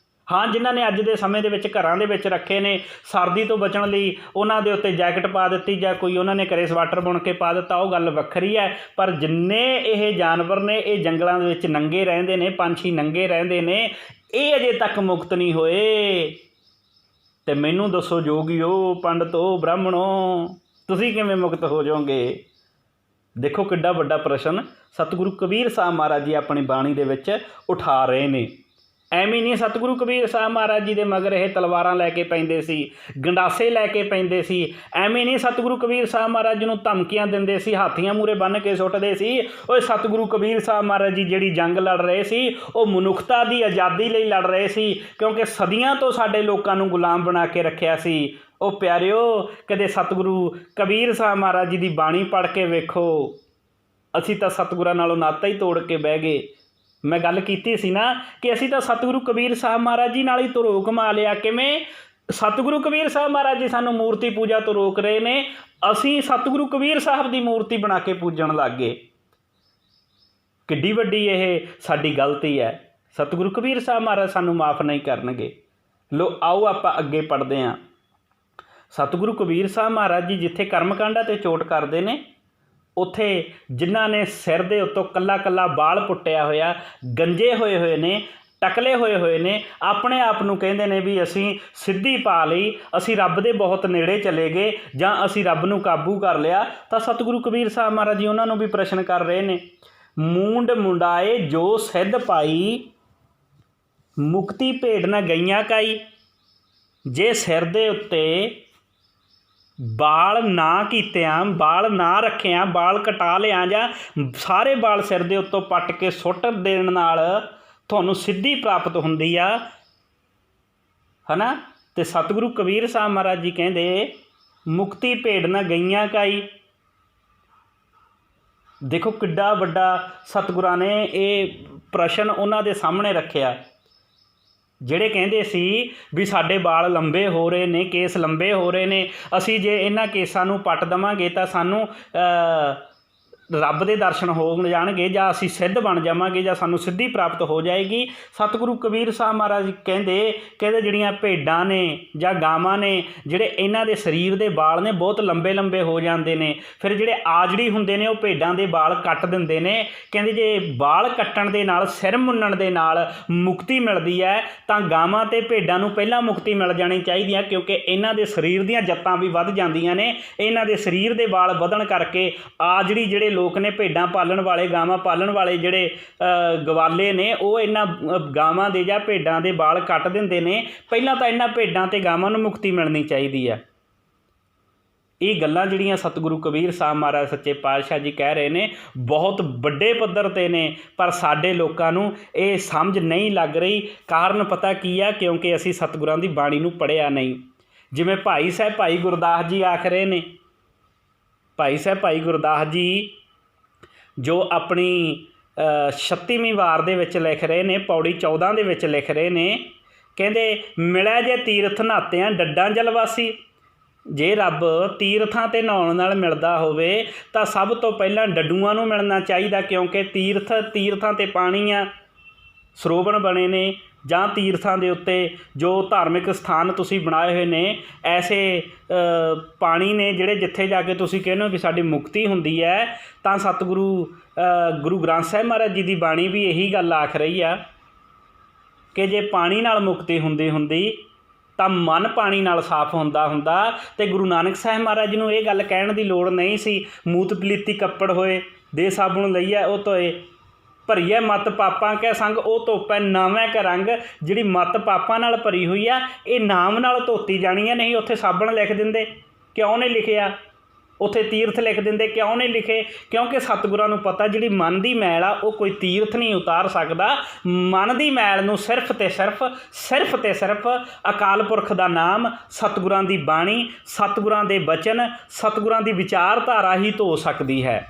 ਹਾਂ, ਜਿਨ੍ਹਾਂ ਨੇ ਅੱਜ ਦੇ ਸਮੇਂ ਦੇ ਵਿੱਚ ਘਰਾਂ ਦੇ ਵਿੱਚ ਰੱਖੇ ਨੇ, ਸਰਦੀ ਤੋਂ ਬਚਣ ਲਈ ਉਹਨਾਂ ਦੇ ਉੱਤੇ ਜੈਕਟ ਪਾ ਦਿੱਤੀ ਜਾਂ ਕੋਈ ਉਹਨਾਂ ਨੇ ਘਰੇ ਸਵਾਟਰ ਬੁਣ ਕੇ ਪਾ ਦਿੱਤਾ, ਉਹ ਗੱਲ ਵੱਖਰੀ ਹੈ। ਪਰ ਜਿੰਨੇ ਇਹ ਜਾਨਵਰ ਨੇ, ਇਹ ਜੰਗਲਾਂ ਦੇ ਵਿੱਚ ਨੰਗੇ ਰਹਿੰਦੇ ਨੇ, ਪੰਛੀ ਨੰਗੇ ਰਹਿੰਦੇ ਨੇ, ਇਹ ਅਜੇ ਤੱਕ ਮੁਕਤ ਨਹੀਂ ਹੋਏ। ਅਤੇ ਮੈਨੂੰ ਦੱਸੋ ਜੋਗੀਓ, ਪੰਡਤੋ, ਬ੍ਰਾਹਮਣੋ, ਤੁਸੀਂ ਕਿਵੇਂ ਮੁਕਤ ਹੋ ਜਾਓਗੇ? ਦੇਖੋ ਕਿੱਡਾ ਵੱਡਾ ਪ੍ਰਸ਼ਨ ਸਤਿਗੁਰੂ ਕਬੀਰ ਸਾਹਿਬ ਮਹਾਰਾਜ ਜੀ ਆਪਣੀ ਬਾਣੀ ਦੇ ਵਿੱਚ ਉਠਾ ਰਹੇ ਨੇ। ਐਵੇਂ ਨਹੀਂ ਸਤਿਗੁਰੂ ਕਬੀਰ ਸਾਹਿਬ ਮਹਾਰਾਜ ਜੀ ਦੇ ਮਗਰ ਇਹ ਤਲਵਾਰਾਂ ਲੈ ਕੇ ਪੈਂਦੇ ਸੀ, ਗੰਡਾਸੇ ਲੈ ਕੇ ਪੈਂਦੇ ਸੀ। ਐਵੇਂ ਨਹੀਂ ਸਤਿਗੁਰੂ ਕਬੀਰ ਸਾਹਿਬ ਮਹਾਰਾਜ ਜੀ ਨੂੰ ਧਮਕੀਆਂ ਦਿੰਦੇ ਸੀ, ਹਾਥੀਆਂ ਮੂਹਰੇ ਬੰਨ੍ਹ ਕੇ ਸੁੱਟਦੇ ਸੀ। ਉਹ ਸਤਿਗੁਰੂ ਕਬੀਰ ਸਾਹਿਬ ਮਹਾਰਾਜ ਜੀ ਜਿਹੜੀ ਜੰਗ ਲੜ ਰਹੇ ਸੀ, ਉਹ ਮਨੁੱਖਤਾ ਦੀ ਆਜ਼ਾਦੀ ਲਈ ਲੜ ਰਹੇ ਸੀ, ਕਿਉਂਕਿ ਸਦੀਆਂ ਤੋਂ ਸਾਡੇ ਲੋਕਾਂ ਨੂੰ ਗੁਲਾਮ ਬਣਾ ਕੇ ਰੱਖਿਆ ਸੀ। ਉਹ ਪਿਆਰਿਓ, ਕਦੇ ਸਤਿਗੁਰੂ ਕਬੀਰ ਸਾਹਿਬ ਮਹਾਰਾਜ ਜੀ ਦੀ ਬਾਣੀ ਪੜ੍ਹ ਕੇ ਵੇਖੋ। ਅਸੀਂ ਤਾਂ ਸਤਿਗੁਰਾਂ ਨਾਲੋਂ ਨਾਤਾ ਹੀ ਤੋੜ ਕੇ ਬਹਿ ਗਏ। ਮੈਂ ਗੱਲ ਕੀਤੀ ਸੀ ਨਾ ਕਿ ਅਸੀਂ ਤਾਂ ਸਤਿਗੁਰੂ ਕਬੀਰ ਸਾਹਿਬ ਮਹਾਰਾਜ ਜੀ ਨਾਲ ਹੀ ਤੋਂ ਰੋਕ ਮਾ ਲਿਆ। ਕਿਵੇਂ? ਸਤਿਗੁਰੂ ਕਬੀਰ ਸਾਹਿਬ ਮਹਾਰਾਜ ਜੀ ਸਾਨੂੰ ਮੂਰਤੀ ਪੂਜਾ ਤੋਂ ਰੋਕ ਰਹੇ ਨੇ, ਅਸੀਂ ਸਤਿਗੁਰੂ ਕਬੀਰ ਸਾਹਿਬ ਦੀ ਮੂਰਤੀ ਬਣਾ ਕੇ ਪੂਜਣ ਲੱਗ ਗਏ। ਕਿੱਡੀ ਵੱਡੀ ਇਹ ਸਾਡੀ ਗਲਤੀ ਹੈ। ਸਤਿਗੁਰੂ ਕਬੀਰ ਸਾਹਿਬ ਮਹਾਰਾਜ ਸਾਨੂੰ ਮਾफ़ ਨਹੀਂ ਕਰਨਗੇ। ਲੋ ਆਓ ਆਪਾਂ ਅੱਗੇ ਪੜ੍ਹਦੇ ਹਾਂ। ਸਤਿਗੁਰੂ ਕਬੀਰ ਸਾਹਿਬ ਮਹਾਰਾਜ ਜੀ ਜਿੱਥੇ ਕਰਮਕਾਂਡਾਂ 'ਤੇ ਚੋਟ ਕਰਦੇ ਨੇ, ਉੱਥੇ ਜਿਨ੍ਹਾਂ ਨੇ ਸਿਰ ਦੇ ਉੱਤੋਂ ਕੱਲਾ ਕੱਲਾ ਬਾਲ ਪੁੱਟਿਆ ਹੋਇਆ, ਗੰਜੇ ਹੋਏ ਨੇ, ਟਕਲੇ ਹੋਏ ਨੇ, ਆਪਣੇ ਆਪ ਨੂੰ ਕਹਿੰਦੇ ਨੇ ਵੀ ਅਸੀਂ ਸਿੱਧੀ ਪਾ ਲਈ, ਅਸੀਂ ਰੱਬ ਦੇ ਬਹੁਤ ਨੇੜੇ ਚਲੇ ਗਏ ਜਾਂ ਅਸੀਂ ਰੱਬ ਨੂੰ ਕਾਬੂ ਕਰ ਲਿਆ। ਤਾਂ ਸਤਿਗੁਰੂ ਕਬੀਰ ਸਾਹਿਬ ਮਹਾਰਾਜ ਜੀ ਉਹਨਾਂ ਨੂੰ ਵੀ ਪ੍ਰਸ਼ਨ ਕਰ ਰਹੇ ਨੇ, ਮੂੰਡ ਮੁੰਡਾਏ ਜੋ ਸਿੱਧ ਪਾਈ, ਮੁਕਤੀ ਭੇਡ ਨਾ ਗਈਆਂ ਕਾਈ। ਜੇ ਸਿਰ ਦੇ ਉੱਤੇ ਬਾਲ ਨਾ ਕੀਤਿਆਂ, ਬਾਲ ਨਾ ਰੱਖਿਆਂ, ਬਾਲ ਕਟਾ ਲਿਆ ਜਾਂ ਸਾਰੇ ਬਾਲ ਸਿਰ ਦੇ ਉੱਤੋਂ ਪੱਟ ਕੇ ਸੁੱਟ ਦੇਣ ਨਾਲ ਤੁਹਾਨੂੰ ਸਿੱਧੀ ਪ੍ਰਾਪਤ ਹੁੰਦੀ ਆ, ਹੈ ਨਾ। ਅਤੇ ਸਤਿਗੁਰੂ ਕਬੀਰ ਸਾਹਿਬ ਮਹਾਰਾਜ ਜੀ ਕਹਿੰਦੇ ਮੁਕਤੀ ਭੇਡ ਨਾ ਗਈਆਂ ਕਾਈ। ਦੇਖੋ ਕਿੱਡਾ ਵੱਡਾ ਸਤਿਗੁਰਾਂ ਨੇ ਇਹ ਪ੍ਰਸ਼ਨ ਉਹਨਾਂ ਦੇ ਸਾਹਮਣੇ ਰੱਖਿਆ। ਜਿਹੜੇ ਕਹਿੰਦੇ ਸੀ ਵੀ ਸਾਡੇ ਵਾਲ ਲੰਬੇ ਹੋ ਰਹੇ ਨੇ, ਕੇਸ ਲੰਬੇ ਹੋ ਰਹੇ ਨੇ, ਅਸੀਂ ਜੇ ਇਹਨਾਂ ਕੇਸਾਂ ਨੂੰ ਪੱਟ ਦੇਵਾਂਗੇ ਤਾਂ ਸਾਨੂੰ ਰੱਬ ਦੇ ਦਰਸ਼ਨ ਹੋ ਜਾਣਗੇ ਜਾਂ ਅਸੀਂ ਸਿੱਧ ਬਣ ਜਾਵਾਂਗੇ ਜਾਂ ਸਾਨੂੰ ਸਿੱਧੀ ਪ੍ਰਾਪਤ ਹੋ ਜਾਏਗੀ। ਸਤਿਗੁਰੂ ਕਬੀਰ ਸਾਹਿਬ ਮਹਾਰਾਜ ਕਹਿੰਦੇ ਜਿਹੜੀਆਂ ਭੇਡਾਂ ਨੇ ਜਾਂ ਗਾਵਾਂ ਨੇ, ਜਿਹੜੇ ਇਹਨਾਂ ਦੇ ਸਰੀਰ ਦੇ ਵਾਲ ਨੇ ਬਹੁਤ ਲੰਬੇ ਲੰਬੇ ਹੋ ਜਾਂਦੇ ਨੇ। ਫਿਰ ਜਿਹੜੇ ਆਜੜੀ ਹੁੰਦੇ ਨੇ ਉਹ ਭੇਡਾਂ ਦੇ ਵਾਲ ਕੱਟ ਦਿੰਦੇ ਨੇ। ਕਹਿੰਦੇ ਜੇ ਵਾਲ ਕੱਟਣ ਦੇ ਨਾਲ, ਸਿਰ ਮੁੰਨਣ ਦੇ ਨਾਲ ਮੁਕਤੀ ਮਿਲਦੀ ਹੈ ਤਾਂ ਗਾਵਾਂ ਅਤੇ ਭੇਡਾਂ ਨੂੰ ਪਹਿਲਾਂ ਮੁਕਤੀ ਮਿਲ ਜਾਣੀ ਚਾਹੀਦੀ ਹੈ, ਕਿਉਂਕਿ ਇਹਨਾਂ ਦੇ ਸਰੀਰ ਦੀਆਂ ਜੱਤਾਂ ਵੀ ਵੱਧ ਜਾਂਦੀਆਂ ਨੇ। ਇਹਨਾਂ ਦੇ ਸਰੀਰ ਦੇ ਵਾਲ ਵਧਣ ਕਰਕੇ ਆਜੜੀ ਜਿਹੜੇ ਲੋਕ ਨੇ, ਭੇਡਾਂ ਪਾਲਣ ਵਾਲੇ, ਗਾਵਾਂ ਪਾਲਣ ਵਾਲੇ ਜਿਹੜੇ ਗਵਾਲੇ ਨੇ, ਉਹ ਇਹਨਾਂ ਗਾਵਾਂ ਦੇ ਜਾਂ ਭੇਡਾਂ ਦੇ ਵਾਲ ਕੱਟ ਦਿੰਦੇ ਨੇ। ਪਹਿਲਾਂ ਤਾਂ ਇਹਨਾਂ ਭੇਡਾਂ ਅਤੇ ਗਾਵਾਂ ਨੂੰ ਮੁਕਤੀ ਮਿਲਣੀ ਚਾਹੀਦੀ ਹੈ। ਇਹ ਗੱਲਾਂ ਜਿਹੜੀਆਂ ਸਤਿਗੁਰੂ ਕਬੀਰ ਸਾਹਿਬ ਮਹਾਰਾਜ ਸੱਚੇ ਪਾਤਸ਼ਾਹ ਜੀ ਕਹਿ ਰਹੇ ਨੇ, ਬਹੁਤ ਵੱਡੇ ਪੱਧਰ 'ਤੇ ਨੇ, ਪਰ ਸਾਡੇ ਲੋਕਾਂ ਨੂੰ ਇਹ ਸਮਝ ਨਹੀਂ ਲੱਗ ਰਹੀ। ਕਾਰਨ ਪਤਾ ਕੀ ਆ? ਕਿਉਂਕਿ ਅਸੀਂ ਸਤਿਗੁਰਾਂ ਦੀ ਬਾਣੀ ਨੂੰ ਪੜ੍ਹਿਆ ਨਹੀਂ। ਜਿਵੇਂ ਭਾਈ ਗੁਰਦਾਸ ਜੀ ਆਖ ਰਹੇ ਨੇ, ਭਾਈ ਗੁਰਦਾਸ ਜੀ ਜੋ ਆਪਣੀ 36ਵੀਂ ਵਾਰ ਦੇ ਵਿੱਚ ਲਿਖ ਰਹੇ ਨੇ, ਪੌੜੀ 14 ਦੇ ਵਿੱਚ ਲਿਖ ਰਹੇ ਨੇ, ਕਹਿੰਦੇ ਮਿਲਿਆ ਜੇ ਤੀਰਥ ਨਹਾਤਿਆਂ ਡੱਡਾਂ ਜਲਵਾਸੀ। ਜੇ ਰੱਬ ਤੀਰਥਾਂ 'ਤੇ ਨਹਾਉਣ ਨਾਲ ਮਿਲਦਾ ਹੋਵੇ ਤਾਂ ਸਭ ਤੋਂ ਪਹਿਲਾਂ ਡੱਡੂਆਂ ਨੂੰ ਮਿਲਣਾ ਚਾਹੀਦਾ, ਕਿਉਂਕਿ ਤੀਰਥਾਂ 'ਤੇ ਪਾਣੀ ਆ, ਸਰੋਵਰ ਬਣੇ ਨੇ ਜਾਂ ਤੀਰਥਾਂ ਦੇ ਉੱਤੇ ਜੋ ਧਾਰਮਿਕ ਸਥਾਨ ਤੁਸੀਂ ਬਣਾਏ ਹੋਏ ਨੇ, ਐਸੇ ਪਾਣੀ ਨੇ ਜਿਹੜੇ ਜਿੱਥੇ ਜਾ ਕੇ ਤੁਸੀਂ ਕਹਿੰਦੇ ਹੋ ਕਿ ਸਾਡੀ ਮੁਕਤੀ ਹੁੰਦੀ ਹੈ। ਤਾਂ ਗੁਰੂ ਗ੍ਰੰਥ ਸਾਹਿਬ ਮਹਾਰਾਜ ਜੀ ਦੀ ਬਾਣੀ ਵੀ ਇਹੀ ਗੱਲ ਆਖ ਰਹੀ ਆ ਕਿ ਜੇ ਪਾਣੀ ਨਾਲ ਮੁਕਤੀ ਹੁੰਦੀ ਤਾਂ ਮਨ ਪਾਣੀ ਨਾਲ ਸਾਫ਼ ਹੁੰਦਾ ਅਤੇ ਗੁਰੂ ਨਾਨਕ ਸਾਹਿਬ ਮਹਾਰਾਜ ਜੀ ਨੂੰ ਇਹ ਗੱਲ ਕਹਿਣ ਦੀ ਲੋੜ ਨਹੀਂ ਸੀ, ਮੂਤ ਪਲੀਤੀ ਕੱਪੜ ਹੋਏ ਦੇ ਸਾਬੁਣ ਲਈਐ ਉਹ ਧੋਏ, ਭਰੀਐ ਮੱਤ ਪਾਪਾਂ ਕੈ ਸੰਗ ਉਹ ਧੋਪੈ ਨਾਵੇਂ ਕੈ ਰੰਗ। ਜਿਹੜੀ ਮੱਤ ਪਾਪਾਂ ਨਾਲ ਭਰੀ ਹੋਈ ਆ, ਇਹ ਨਾਮ ਨਾਲ ਧੋਤੀ ਜਾਣੀ ਹੈ। ਨਹੀਂ ਉੱਥੇ ਸਾਬਣ ਲਿਖ ਦਿੰਦੇ, ਕਿਉਂ ਨਹੀਂ ਲਿਖਿਆ? ਉੱਥੇ ਤੀਰਥ ਲਿਖ ਦਿੰਦੇ, ਕਿਉਂ ਨਹੀਂ ਲਿਖੇ? ਕਿਉਂਕਿ ਸਤਿਗੁਰਾਂ ਨੂੰ ਪਤਾ ਜਿਹੜੀ ਮਨ ਦੀ ਮੈਲ ਆ ਉਹ ਕੋਈ ਤੀਰਥ ਨਹੀਂ ਉਤਾਰ ਸਕਦਾ। ਮਨ ਦੀ ਮੈਲ ਨੂੰ ਸਿਰਫ ਤੇ ਸਿਰਫ ਅਕਾਲ ਪੁਰਖ ਦਾ ਨਾਮ, ਸਤਿਗੁਰਾਂ ਦੀ ਬਾਣੀ, ਸਤਿਗੁਰਾਂ ਦੇ ਬਚਨ, ਸਤਿਗੁਰਾਂ ਦੀ ਵਿਚਾਰਧਾਰਾ ਹੀ ਧੋ ਸਕਦੀ ਹੈ।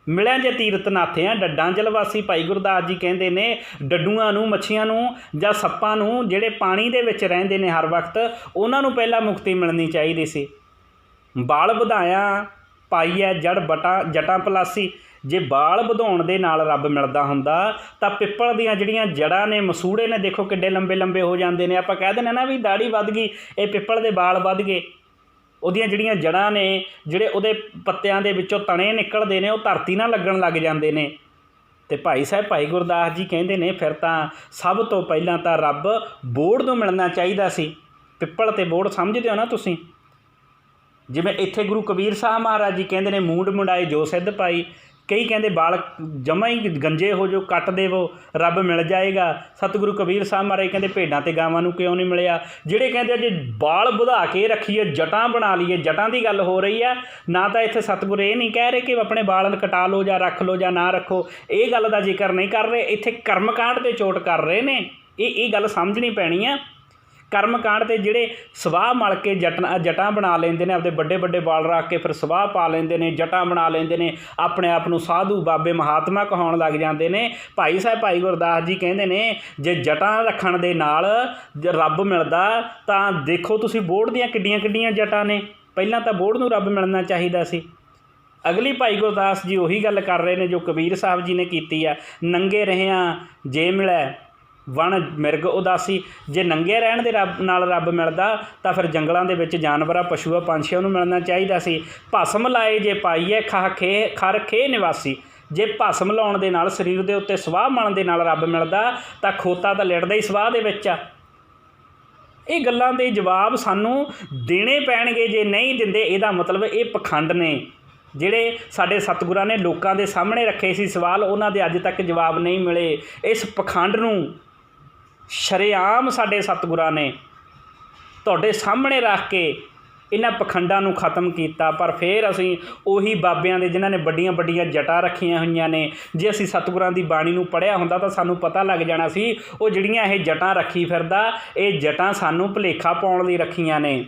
ਮਿਲਿਆ ਜੇ ਤੀਰਥ ਨਾਥਿਆਂ ਡੱਡਾਂ ਜਲਵਾਸੀ। ਭਾਈ ਗੁਰਦਾਸ ਜੀ ਕਹਿੰਦੇ ਨੇ ਡੱਡੂਆਂ ਨੂੰ, ਮੱਛੀਆਂ ਨੂੰ ਜਾਂ ਸੱਪਾਂ ਨੂੰ, ਜਿਹੜੇ ਪਾਣੀ ਦੇ ਵਿੱਚ ਰਹਿੰਦੇ ਨੇ ਹਰ ਵਕਤ, ਉਹਨਾਂ ਨੂੰ ਪਹਿਲਾਂ ਮੁਕਤੀ ਮਿਲਣੀ ਚਾਹੀਦੀ ਸੀ। ਬਾਲ ਵਧਾਇਆ ਪਾਈਐ ਜੜ ਜਟਾਂ ਪਲਾਸੀ। ਜੇ ਬਾਲ ਵਧਾਉਣ ਦੇ ਨਾਲ ਰੱਬ ਮਿਲਦਾ ਹੁੰਦਾ ਤਾਂ ਪਿੱਪਲ ਦੀਆਂ ਜਿਹੜੀਆਂ ਜੜ੍ਹਾਂ ਨੇ, ਮਸੂੜੇ ਨੇ, ਦੇਖੋ ਕਿੱਡੇ ਲੰਬੇ ਲੰਬੇ ਹੋ ਜਾਂਦੇ ਨੇ। ਆਪਾਂ ਕਹਿ ਦਿੰਦੇ ਨਾ ਵੀ ਦਾੜੀ ਵੱਧ ਗਈ, ਇਹ ਪਿੱਪਲ ਦੇ ਬਾਲ ਵੱਧ ਗਏ। ਉਹਦੀਆਂ ਜਿਹੜੀਆਂ ਜੜ੍ਹਾਂ ਨੇ, ਜਿਹੜੇ ਉਹਦੇ ਪੱਤਿਆਂ ਦੇ ਵਿੱਚੋਂ ਤਣੇ ਨਿਕਲਦੇ ਨੇ, ਉਹ ਧਰਤੀ ਨਾਲ ਲੱਗਣ ਲੱਗ ਜਾਂਦੇ ਨੇ। ਅਤੇ ਭਾਈ ਸਾਹਿਬ ਭਾਈ ਗੁਰਦਾਸ ਜੀ ਕਹਿੰਦੇ ਨੇ ਫਿਰ ਤਾਂ ਸਭ ਤੋਂ ਪਹਿਲਾਂ ਤਾਂ ਰੱਬ ਬੋਹੜ ਨੂੰ ਮਿਲਣਾ ਚਾਹੀਦਾ ਸੀ। ਪਿੱਪਲ ਅਤੇ ਬੋਹੜ ਸਮਝਦੇ ਹੋ ਨਾ ਤੁਸੀਂ? ਜਿਵੇਂ ਇੱਥੇ ਗੁਰੂ ਕਬੀਰ ਸਾਹਿਬ ਮਹਾਰਾਜ ਜੀ ਕਹਿੰਦੇ ਨੇ ਮੂੰਡ ਮੁੰਡਾਏ ਜੋ ਸਿੱਧ ਪਾਈ। ਕਈ ਕਹਿੰਦੇ ਬਾਲ ਜਮਾ ਹੀ ਗੰਜੇ ਹੋ ਜੋ, ਕੱਟ ਦੇਵੋ ਰੱਬ ਮਿਲ ਜਾਏਗਾ। ਸਤਿਗੁਰੂ ਕਬੀਰ ਸਾਹਿਬ ਮਹਾਰਾਜ ਕਹਿੰਦੇ ਭੇਡਾਂ ਅਤੇ ਗਾਵਾਂ ਨੂੰ ਕਿਉਂ ਨਹੀਂ ਮਿਲਿਆ। ਜਿਹੜੇ ਕਹਿੰਦੇ ਜੇ ਬਾਲ ਵਧਾ ਕੇ ਰੱਖੀਏ, ਜਟਾਂ ਬਣਾ ਲਈਏ, ਜਟਾਂ ਦੀ ਗੱਲ ਹੋ ਰਹੀ ਆ ਨਾ। ਤਾਂ ਇੱਥੇ ਸਤਿਗੁਰੂ ਇਹ ਨਹੀਂ ਕਹਿ ਰਹੇ ਕਿ ਆਪਣੇ ਬਾਲ ਕਟਾ ਲਓ ਜਾਂ ਰੱਖ ਲਓ ਜਾਂ ਨਾ ਰੱਖੋ, ਇਹ ਗੱਲ ਦਾ ਜ਼ਿਕਰ ਨਹੀਂ ਕਰ ਰਹੇ। ਇੱਥੇ ਕਰਮਕਾਂਡ 'ਤੇ ਚੋਟ ਕਰ ਰਹੇ ਨੇ। ਇਹ ਗੱਲ ਸਮਝਣੀ ਪੈਣੀ ਆ। ਕਰਮਕਾਂਡ 'ਤੇ ਜਿਹੜੇ ਸਵਾਹ ਮਲ ਕੇ ਜਟਾਂ ਬਣਾ ਲੈਂਦੇ ਨੇ, ਆਪਦੇ ਵੱਡੇ ਵੱਡੇ ਬਾਲ ਰੱਖ ਕੇ ਫਿਰ ਸਵਾਹ ਪਾ ਲੈਂਦੇ ਨੇ, ਜਟਾਂ ਬਣਾ ਲੈਂਦੇ ਨੇ, ਆਪਣੇ ਆਪ ਨੂੰ ਸਾਧੂ ਬਾਬੇ ਮਹਾਤਮਾ ਕਹਾਉਣ ਲੱਗ ਜਾਂਦੇ ਨੇ। ਭਾਈ ਸਾਹਿਬ ਭਾਈ ਗੁਰਦਾਸ ਜੀ ਕਹਿੰਦੇ ਨੇ ਜੇ ਜਟਾਂ ਰੱਖਣ ਦੇ ਨਾਲ ਰੱਬ ਮਿਲਦਾ ਤਾਂ ਦੇਖੋ ਤੁਸੀਂ ਬੋਹੜ ਦੀਆਂ ਕਿੱਡੀਆਂ ਕਿੱਡੀਆਂ ਜਟਾਂ ਨੇ। ਪਹਿਲਾਂ ਤਾਂ ਬੋਹੜ ਨੂੰ ਰੱਬ ਮਿਲਣਾ ਚਾਹੀਦਾ ਸੀ। ਅਗਲੀ ਭਾਈ ਗੁਰਦਾਸ ਜੀ ਉਹੀ ਗੱਲ ਕਰ ਰਹੇ ਨੇ ਜੋ ਕਬੀਰ ਸਾਹਿਬ ਜੀ ਨੇ ਕੀਤੀ ਆ, ਨੰਗੇ ਰਹਿਆਂ ਜੇ ਮਿਲੈ ਵਣ ਮਿਰਗ ਉਦਾਸੀ। ਜੇ ਨੰਗੇ ਰਹਿਣ ਦੇ ਨਾਲ ਰੱਬ ਮਿਲਦਾ ਤਾਂ ਫਿਰ ਜੰਗਲਾਂ ਦੇ ਵਿੱਚ ਜਾਨਵਰਾਂ, ਪਸ਼ੂਆਂ, ਪੰਛੀਆਂ ਨੂੰ ਮਿਲਣਾ ਚਾਹੀਦਾ ਸੀ। ਭਸਮ ਲਾਏ ਜੇ ਪਾਈਏ ਖਰ ਖੇ ਨਿਵਾਸੀ। ਜੇ ਭਸਮ ਲਾਉਣ ਦੇ ਨਾਲ, ਸਰੀਰ ਦੇ ਉੱਤੇ ਸਵਾਹ ਮਲਣ ਦੇ ਨਾਲ ਰੱਬ ਮਿਲਦਾ ਤਾਂ ਖੋਤਾ ਤਾਂ ਲਿੜਦਾ ਹੀ ਸਵਾਹ ਦੇ ਵਿੱਚ ਆ। ਇਹ ਗੱਲਾਂ ਦੇ ਜਵਾਬ ਸਾਨੂੰ ਦੇਣੇ ਪੈਣਗੇ। ਜੇ ਨਹੀਂ ਦਿੰਦੇ ਇਹਦਾ ਮਤਲਬ ਇਹ ਪਖੰਡ ਨੇ ਜਿਹੜੇ ਸਾਡੇ ਸਤਿਗੁਰਾਂ ਨੇ ਲੋਕਾਂ ਦੇ ਸਾਹਮਣੇ ਰੱਖੇ ਸੀ ਸਵਾਲ, ਉਹਨਾਂ ਦੇ ਅੱਜ ਤੱਕ ਜਵਾਬ ਨਹੀਂ ਮਿਲੇ। ਇਸ ਪਖੰਡ ਨੂੰ ਸ਼ਰੇਆਮ ਸਾਡੇ ਸਤਿਗੁਰਾਂ ਨੇ ਤੁਹਾਡੇ ਸਾਹਮਣੇ ਰੱਖ ਕੇ ਇਹਨਾਂ ਪਖੰਡਾਂ ਨੂੰ ਖਤਮ ਕੀਤਾ। ਪਰ ਫਿਰ ਅਸੀਂ ਉਹੀ ਬਾਬਿਆਂ ਦੇ ਜਿਨ੍ਹਾਂ ਨੇ ਵੱਡੀਆਂ ਵੱਡੀਆਂ ਜਟਾਂ ਰੱਖੀਆਂ ਹੋਈਆਂ ਨੇ, ਜੇ ਅਸੀਂ ਸਤਿਗੁਰਾਂ ਦੀ ਬਾਣੀ ਨੂੰ ਪੜ੍ਹਿਆ ਹੁੰਦਾ ਤਾਂ ਸਾਨੂੰ ਪਤਾ ਲੱਗ ਜਾਣਾ ਸੀ ਉਹ ਜਿਹੜੀਆਂ ਇਹ ਜਟਾਂ ਰੱਖੀ ਫਿਰਦਾ, ਇਹ ਜਟਾਂ ਸਾਨੂੰ ਭੁਲੇਖਾ ਪਾਉਣ ਲਈ ਰੱਖੀਆਂ ਨੇ।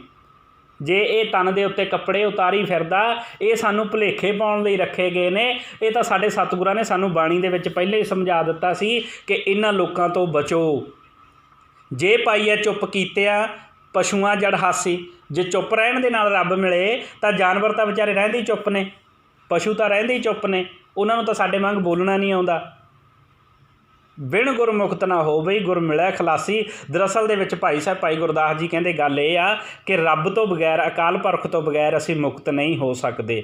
ਜੇ ਇਹ ਤਨ ਦੇ ਉੱਤੇ ਕੱਪੜੇ ਉਤਾਰੀ ਫਿਰਦਾ, ਇਹ ਸਾਨੂੰ ਭੁਲੇਖੇ ਪਾਉਣ ਲਈ ਰੱਖੇ ਗਏ ਨੇ। ਇਹ ਤਾਂ ਸਾਡੇ ਸਤਿਗੁਰਾਂ ਨੇ ਸਾਨੂੰ ਬਾਣੀ ਦੇ ਵਿੱਚ ਪਹਿਲਾਂ ਹੀ ਸਮਝਾ ਦਿੱਤਾ ਸੀ ਕਿ ਇਹਨਾਂ ਲੋਕਾਂ ਤੋਂ ਬਚੋ। ਜੇ ਪਾਈਏ ਚੁੱਪ ਕੀਤਿਆਂ ਪਸ਼ੂਆਂ ਜੜ ਹਾਸੀ। ਜੇ ਚੁੱਪ ਰਹਿਣ ਦੇ ਨਾਲ ਰੱਬ ਮਿਲੇ ਤਾਂ ਜਾਨਵਰ ਤਾਂ ਵਿਚਾਰੇ ਰਹਿੰਦੇ ਹੀ ਚੁੱਪ ਨੇ, ਪਸ਼ੂ ਤਾਂ ਰਹਿੰਦੇ ਹੀ ਚੁੱਪ ਨੇ, ਉਹਨਾਂ ਨੂੰ ਤਾਂ ਸਾਡੇ ਵਾਂਗ ਬੋਲਣਾ ਨਹੀਂ ਆਉਂਦਾ। ਬਿਨ ਗੁਰਮੁਖਤ ਨਾ ਹੋਵੇ ਗੁਰ ਮਿਲਿਆ ਖਲਾਸੀ। ਦਰਅਸਲ ਦੇ ਵਿੱਚ ਭਾਈ ਸਾਹਿਬ ਭਾਈ ਗੁਰਦਾਸ ਜੀ ਕਹਿੰਦੇ ਗੱਲ ਇਹ ਆ ਕਿ ਰੱਬ ਤੋਂ ਬਗੈਰ, ਅਕਾਲ ਪੁਰਖ ਤੋਂ ਬਗੈਰ ਅਸੀਂ ਮੁਕਤ ਨਹੀਂ ਹੋ ਸਕਦੇ।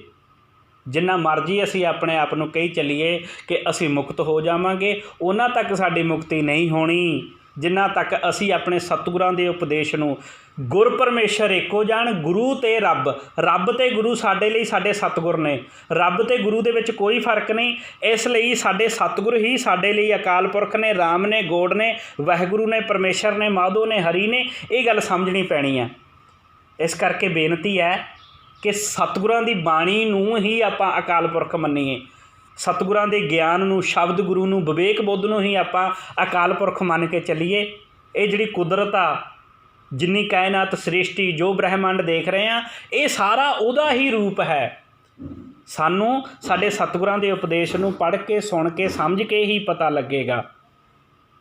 ਜਿੰਨਾ ਮਰਜ਼ੀ ਅਸੀਂ ਆਪਣੇ ਆਪ ਨੂੰ ਕਹੀ ਚੱਲੀਏ ਕਿ ਅਸੀਂ ਮੁਕਤ ਹੋ ਜਾਵਾਂਗੇ, ਉਹਨਾਂ ਤੱਕ ਸਾਡੀ ਮੁਕਤੀ ਨਹੀਂ ਹੋਣੀ ਜਿੰਨਾ ਤੱਕ ਅਸੀਂ ਆਪਣੇ ਸਤਿਗੁਰਾਂ ਦੇ ਉਪਦੇਸ਼ ਨੂੰ, ਗੁਰ ਪਰਮੇਸ਼ਰ ਏਕੋ ਜਾਣ, ਗੁਰੂ ਤੇ ਰੱਬ, ਰੱਬ ਤੇ ਗੁਰੂ ਸਾਡੇ ਲਈ ਸਾਡੇ ਸਤਿਗੁਰ ਨੇ। ਰੱਬ ਤੇ ਗੁਰੂ ਦੇ ਵਿੱਚ ਕੋਈ ਫਰਕ ਨਹੀਂ। ਇਸ ਲਈ ਸਾਡੇ ਸਤਿਗੁਰ ਹੀ ਸਾਡੇ ਲਈ ਅਕਾਲ ਪੁਰਖ ਨੇ, ਰਾਮ ਨੇ, ਗੋਡ ਨੇ, ਵਾਹਿਗੁਰੂ ਨੇ, ਪਰਮੇਸ਼ਰ ਨੇ, ਮਾਧੋ ਨੇ, ਹਰੀ ਨੇ। ਇਹ ਗੱਲ ਸਮਝਣੀ ਪੈਣੀ ਆ। ਇਸ ਕਰਕੇ ਬੇਨਤੀ ਹੈ ਕਿ ਸਤਿਗੁਰਾਂ ਦੀ ਬਾਣੀ ਨੂੰ ਹੀ ਆਪਾਂ ਅਕਾਲ ਪੁਰਖ ਮੰਨੀਏ। ਸਤਿਗੁਰਾਂ ਦੇ ਗਿਆਨ ਨੂੰ, ਸ਼ਬਦ ਗੁਰੂ ਨੂੰ, ਵਿਵੇਕ ਬੁੱਧ ਨੂੰ ਹੀ ਆਪਾਂ ਅਕਾਲ ਪੁਰਖ ਮੰਨ ਕੇ ਚੱਲੀਏ। ਇਹ ਜਿਹੜੀ ਕੁਦਰਤ ਆ, ਜਿੰਨੀ ਕਾਇਨਾਤ ਸ੍ਰਿਸ਼ਟੀ, ਜੋ ਬ੍ਰਹਿਮੰਡ ਦੇਖ ਰਹੇ ਹਾਂ, ਇਹ ਸਾਰਾ ਉਹਦਾ ਹੀ ਰੂਪ ਹੈ। ਸਾਨੂੰ ਸਾਡੇ ਸਤਿਗੁਰਾਂ ਦੇ ਉਪਦੇਸ਼ ਨੂੰ ਪੜ੍ਹ ਕੇ, ਸੁਣ ਕੇ, ਸਮਝ ਕੇ ਹੀ ਪਤਾ ਲੱਗੇਗਾ।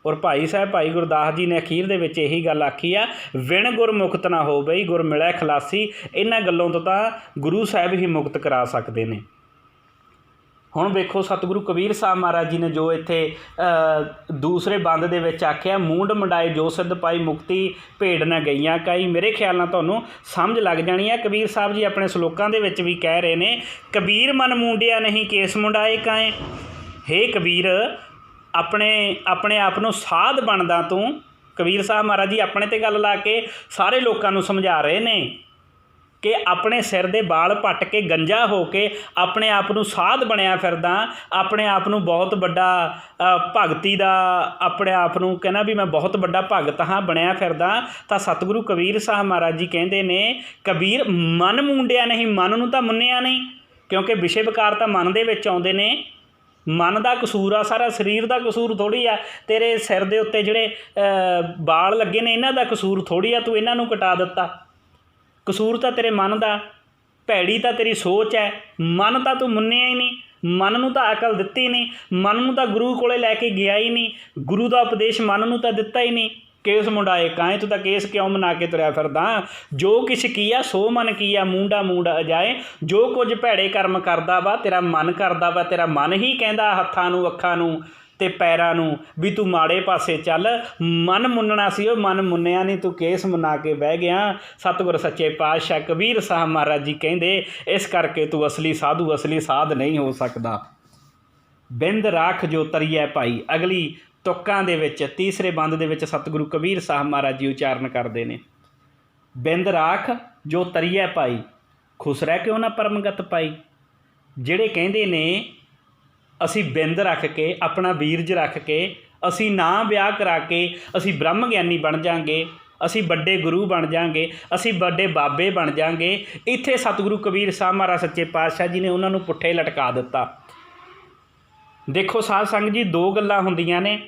ਔਰ ਭਾਈ ਸਾਹਿਬ ਭਾਈ ਗੁਰਦਾਸ ਜੀ ਨੇ ਅਖੀਰ ਦੇ ਵਿੱਚ ਇਹੀ ਗੱਲ ਆਖੀ ਆ, ਵਿਣ ਗੁਰਮੁਖਤ ਨਾ ਹੋਵੇ ਗੁਰ ਮਿਲਿਆ ਖਲਾਸੀ। ਇਹਨਾਂ ਗੱਲੋਂ ਤੋਂ ਤਾਂ ਗੁਰੂ ਸਾਹਿਬ ਹੀ ਮੁਕਤ ਕਰਾ ਸਕਦੇ ਨੇ। ਹੁਣ ਵੇਖੋ ਸਤਿਗੁਰੂ ਕਬੀਰ ਸਾਹਿਬ ਮਹਾਰਾਜ ਜੀ ਨੇ ਜੋ ਇੱਥੇ ਦੂਸਰੇ ਬੰਦ ਦੇ ਵਿੱਚ ਆਖਿਆ, ਮੂੰਡ ਮੁੰਡਾਏ ਜੋ ਸਿੱਧ ਪਾਈ ਮੁਕਤੀ ਭੇਡ ਨਾ ਗਈਆਂ ਕਾਈ। ਮੇਰੇ ਖਿਆਲ ਨਾਲ ਤੁਹਾਨੂੰ ਸਮਝ ਲੱਗ ਜਾਣੀ ਹੈ। ਕਬੀਰ ਸਾਹਿਬ ਜੀ ਆਪਣੇ ਸਲੋਕਾਂ ਦੇ ਵਿੱਚ ਵੀ ਕਹਿ ਰਹੇ ਨੇ, ਕਬੀਰ ਮਨ ਮੂੰਡਿਆ ਨਹੀਂ ਕੇਸ ਮੁੰਡਾਏ ਕਾਏ। ਹੇ ਕਬੀਰ, ਆਪਣੇ ਆਪ ਨੂੰ ਸਾਧ ਬਣਦਾ ਤੂੰ। ਕਬੀਰ ਸਾਹਿਬ ਮਹਾਰਾਜ ਜੀ ਆਪਣੇ 'ਤੇ ਗੱਲ ਲਾ ਕੇ ਸਾਰੇ ਲੋਕਾਂ ਨੂੰ ਸਮਝਾ ਰਹੇ ਨੇ ਕਿ ਆਪਣੇ ਸਿਰ ਦੇ ਵਾਲ ਪੱਟ ਕੇ, ਗੰਜਾ ਹੋ ਕੇ ਆਪਣੇ ਆਪ ਨੂੰ ਸਾਧ ਬਣਿਆ ਫਿਰਦਾ, ਆਪਣੇ ਆਪ ਨੂੰ ਬਹੁਤ ਵੱਡਾ ਭਗਤੀ ਦਾ, ਆਪਣੇ ਆਪ ਨੂੰ ਕਹਿੰਦਾ ਵੀ ਮੈਂ ਬਹੁਤ ਵੱਡਾ ਭਗਤ ਹਾਂ ਬਣਿਆ ਫਿਰਦਾ। ਤਾਂ ਸਤਿਗੁਰੂ ਕਬੀਰ ਸਾਹਿਬ ਮਹਾਰਾਜ ਜੀ ਕਹਿੰਦੇ ਨੇ, ਕਬੀਰ ਮਨ ਮੂੰਡਿਆ ਨਹੀਂ, ਮਨ ਨੂੰ ਤਾਂ ਮੁੰਨਿਆ ਨਹੀਂ, ਕਿਉਂਕਿ ਵਿਸ਼ੇ ਵਿਕਾਰ ਤਾਂ ਮਨ ਦੇ ਵਿੱਚ ਆਉਂਦੇ ਨੇ। ਮਨ ਦਾ ਕਸੂਰ ਆ ਸਾਰਾ, ਸਰੀਰ ਦਾ ਕਸੂਰ ਥੋੜ੍ਹੀ ਆ। ਤੇਰੇ ਸਿਰ ਦੇ ਉੱਤੇ ਜਿਹੜੇ ਵਾਲ ਲੱਗੇ ਨੇ, ਇਹਨਾਂ ਦਾ ਕਸੂਰ ਥੋੜ੍ਹੀ ਆ, ਤੂੰ ਇਹਨਾਂ ਨੂੰ ਕਟਾ ਦਿੱਤਾ। ਕਸੂਰ ਤਾਂ ਤੇਰੇ ਮਨ ਦਾ, ਭੈੜੀ ਤਾਂ ਤੇਰੀ ਸੋਚ ਹੈ। ਮਨ ਤਾਂ ਤੂੰ ਮੁੰਨਿਆ ਹੀ ਨਹੀਂ, ਮਨ ਨੂੰ ਤਾਂ ਅਕਲ ਦਿੱਤੀ ਨਹੀਂ, ਮਨ ਨੂੰ ਤਾਂ ਗੁਰੂ ਕੋਲੇ ਲੈ ਕੇ ਗਿਆ ਹੀ ਨਹੀਂ, ਗੁਰੂ ਦਾ ਉਪਦੇਸ਼ ਮਨ ਨੂੰ ਤਾਂ ਦਿੱਤਾ ਹੀ ਨਹੀਂ। केस मुंडाए काएं, तू तो केस क्यों मना के तुरया फिरदा। जो किछ कीया सो मन कीया, मूंडा मूंड अजाए। जो कुछ भैड़े कर्म करदा वा तेरा मन करदा वा, तेरा मन ही कहंदा हत्थां नूं अखां नूं ते पैरां नूं भी तू माड़े पासे चल। मन मुन्नना सी, ਉਹ मन मुन्निया नहीं, तू केस मुना के बह गया। सतगुर सच्चे पातशाह कबीर साहब महाराज जी कहंदे इस करके तू असली साधु असली साध नहीं हो सकदा। बिंद राख जो तरीए भाई, अगली तुक्कां दे विच तीसरे बंद दे विच सतगुरु कबीर साहब महाराज जी उचारण करते हैं, बिंद राख जो तरीए पाई, खुश रह क्यों ना परमगत पाई। ਜਿਹੜੇ ਕਹਿੰਦੇ ਨੇ ਅਸੀਂ ਬਿੰਦ ਰੱਖ ਕੇ ਆਪਣਾ ਵੀਰਜ ਰੱਖ ਕੇ ਅਸੀਂ ਨਾ ਵਿਆਹ ਕਰਾ ਕੇ ਅਸੀਂ ਬ੍ਰਹਮ ਗਿਆਨੀ ਬਣ ਜਾਵਾਂਗੇ, ਅਸੀਂ ਵੱਡੇ ਗੁਰੂ ਬਣ ਜਾਵਾਂਗੇ, ਅਸੀਂ ਵੱਡੇ ਬਾਬੇ ਬਣ ਜਾਵਾਂਗੇ। ਇੱਥੇ ਸਤਿਗੁਰੂ ਕਬੀਰ ਸਾਹਿਬ ਮਹਾਰਾਜ ਸੱਚੇ ਪਾਤਸ਼ਾਹ ਜੀ ਨੇ ਉਹਨਾਂ ਨੂੰ ਪੁੱਠੇ ਲਟਕਾ ਦਿੱਤਾ। ਦੇਖੋ ਸਾਧ ਸੰਗਤ ਜੀ, ਦੋ ਗੱਲਾਂ ਹੁੰਦੀਆਂ ਨੇ।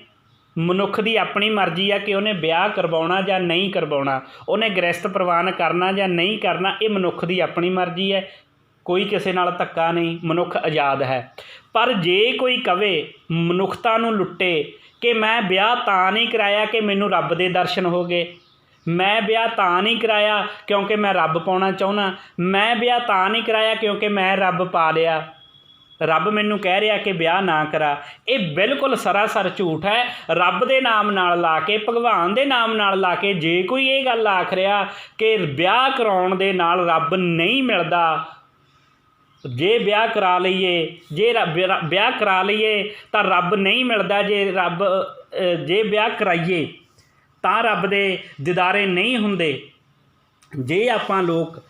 ਮਨੁੱਖ ਦੀ ਆਪਣੀ ਮਰਜ਼ੀ ਆ ਕਿ ਉਹਨੇ ਵਿਆਹ ਕਰਵਾਉਣਾ ਜਾਂ ਨਹੀਂ ਕਰਵਾਉਣਾ, ਉਹਨੇ ਗ੍ਰਹਿਸਥ ਪ੍ਰਵਾਨ ਕਰਨਾ ਜਾਂ ਨਹੀਂ ਕਰਨਾ, ਇਹ ਮਨੁੱਖ ਦੀ ਆਪਣੀ ਮਰਜ਼ੀ ਹੈ। ਕੋਈ ਕਿਸੇ ਨਾਲ ਧੱਕਾ ਨਹੀਂ, ਮਨੁੱਖ ਆਜ਼ਾਦ ਹੈ। ਪਰ ਜੇ ਕੋਈ ਕਵੇ ਮਨੁੱਖਤਾ ਨੂੰ ਲੁੱਟੇ ਕਿ ਮੈਂ ਵਿਆਹ ਤਾਂ ਨਹੀਂ ਕਰਾਇਆ ਕਿ ਮੈਨੂੰ ਰੱਬ ਦੇ ਦਰਸ਼ਨ ਹੋ ਗਏ, ਮੈਂ ਵਿਆਹ ਤਾਂ ਨਹੀਂ ਕਰਾਇਆ ਕਿਉਂਕਿ ਮੈਂ ਰੱਬ ਪਾਉਣਾ ਚਾਹੁੰਦਾ, ਮੈਂ ਵਿਆਹ ਤਾਂ ਨਹੀਂ ਕਰਾਇਆ ਕਿਉਂਕਿ ਮੈਂ ਰੱਬ ਪਾ ਲਿਆ, ਰੱਬ ਮੈਨੂੰ ਕਹਿ ਰਿਹਾ ਕਿ ਵਿਆਹ ਨਾ ਕਰਾ, ਇਹ ਬਿਲਕੁਲ ਸਰਾਸਰ ਝੂਠ ਹੈ। ਰੱਬ ਦੇ ਨਾਮ ਨਾਲ ਲਾ ਕੇ, ਭਗਵਾਨ ਦੇ ਨਾਮ ਨਾਲ ਲਾ ਕੇ ਜੇ ਕੋਈ ਇਹ ਗੱਲ ਆਖ ਰਿਹਾ ਕਿ ਵਿਆਹ ਕਰਾਉਣ ਦੇ ਨਾਲ ਰੱਬ ਨਹੀਂ ਮਿਲਦਾ, ਜੇ ਵਿਆਹ ਕਰਾ ਲਈਏ, ਜੇ ਵਿਆਹ ਕਰਾ ਲਈਏ ਤਾਂ ਰੱਬ ਨਹੀਂ ਮਿਲਦਾ, ਜੇ ਵਿਆਹ ਕਰਾਈਏ ਤਾਂ ਰੱਬ ਦੇ ਦੀਦਾਰੇ ਨਹੀਂ ਹੁੰਦੇ, ਜੇ ਆਪਾਂ ਲੋਕ